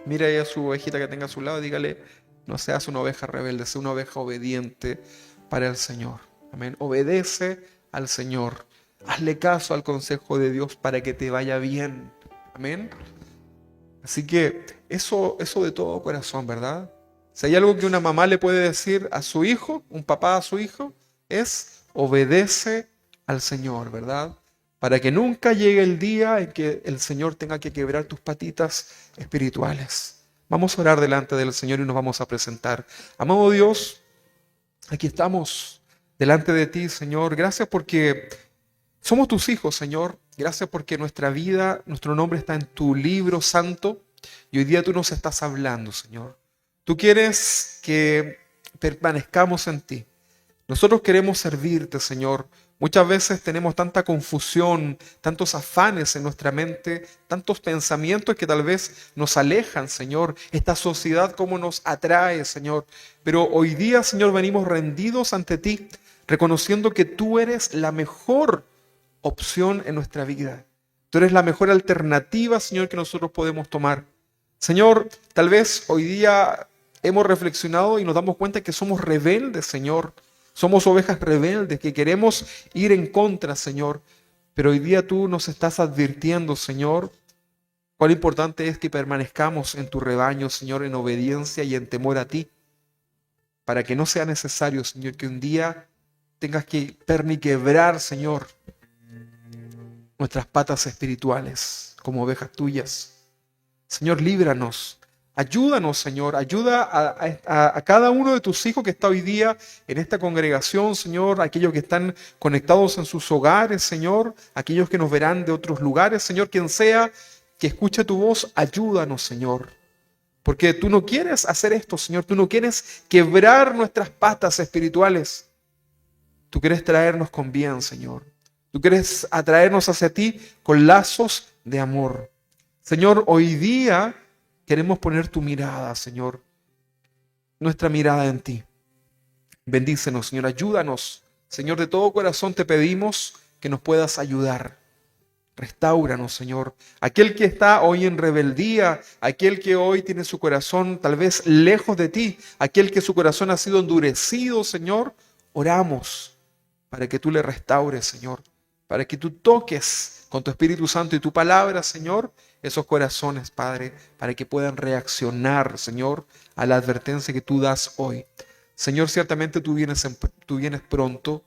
Mira ahí a su ovejita que tenga a su lado y dígale, no seas una oveja rebelde, sea una oveja obediente para el Señor. Amén. Obedece al Señor. Hazle caso al consejo de Dios para que te vaya bien. Amén. Así que eso de todo corazón, ¿verdad? Si hay algo que una mamá le puede decir a su hijo, un papá a su hijo, es obedece al Señor, ¿verdad? Para que nunca llegue el día en que el Señor tenga que quebrar tus patitas espirituales. Vamos a orar delante del Señor y nos vamos a presentar. Amado Dios, aquí estamos delante de ti, Señor. Gracias porque somos tus hijos, Señor. Gracias porque nuestra vida, nuestro nombre está en tu libro santo y hoy día tú nos estás hablando, Señor. Tú quieres que permanezcamos en ti. Nosotros queremos servirte, Señor. Muchas veces tenemos tanta confusión, tantos afanes en nuestra mente, tantos pensamientos que tal vez nos alejan, Señor. Esta sociedad cómo nos atrae, Señor. Pero hoy día, Señor, venimos rendidos ante ti, reconociendo que tú eres la mejor opción en nuestra vida. Tú eres la mejor alternativa, Señor, que nosotros podemos tomar. Señor, tal vez hoy día hemos reflexionado y nos damos cuenta que somos rebeldes, Señor. Somos ovejas rebeldes que queremos ir en contra, Señor. Pero hoy día tú nos estás advirtiendo, Señor, cuán importante es que permanezcamos en tu rebaño, Señor, en obediencia y en temor a ti. Para que no sea necesario, Señor, que un día tengas que perniquebrar, Señor, nuestras patas espirituales como ovejas tuyas. Señor, líbranos. Ayúdanos, Señor. Ayuda a cada uno de tus hijos que está hoy día en esta congregación, Señor. Aquellos que están conectados en sus hogares, Señor. Aquellos que nos verán de otros lugares, Señor. Quien sea que escuche tu voz, ayúdanos, Señor. Porque tú no quieres hacer esto, Señor. Tú no quieres quebrar nuestras patas espirituales. Tú quieres traernos con bien, Señor. Tú quieres atraernos hacia ti con lazos de amor. Señor, hoy día queremos poner tu mirada, Señor, nuestra mirada en ti. Bendícenos, Señor, ayúdanos. Señor, de todo corazón te pedimos que nos puedas ayudar. Restáuranos, Señor. Aquel que está hoy en rebeldía, aquel que hoy tiene su corazón tal vez lejos de ti, aquel que su corazón ha sido endurecido, Señor, oramos para que tú le restaures, Señor, para que tú toques con tu Espíritu Santo y tu palabra, Señor, esos corazones, Padre, para que puedan reaccionar, Señor, a la advertencia que tú das hoy. Señor, ciertamente tú vienes pronto.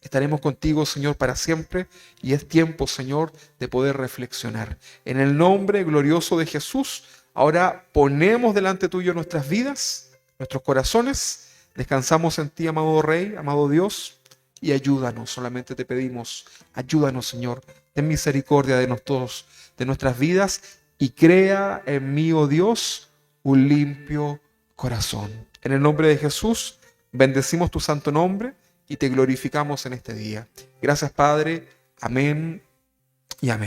Estaremos contigo, Señor, para siempre, y es tiempo, Señor, de poder reflexionar. En el nombre glorioso de Jesús, ahora ponemos delante tuyo nuestras vidas, nuestros corazones, descansamos en ti, amado Rey, amado Dios, y ayúdanos, solamente te pedimos, ayúdanos, Señor, ten misericordia de nosotros, de nuestras vidas, y crea en mí, oh Dios, un limpio corazón. En el nombre de Jesús, bendecimos tu santo nombre y te glorificamos en este día. Gracias, Padre. Amén y amén.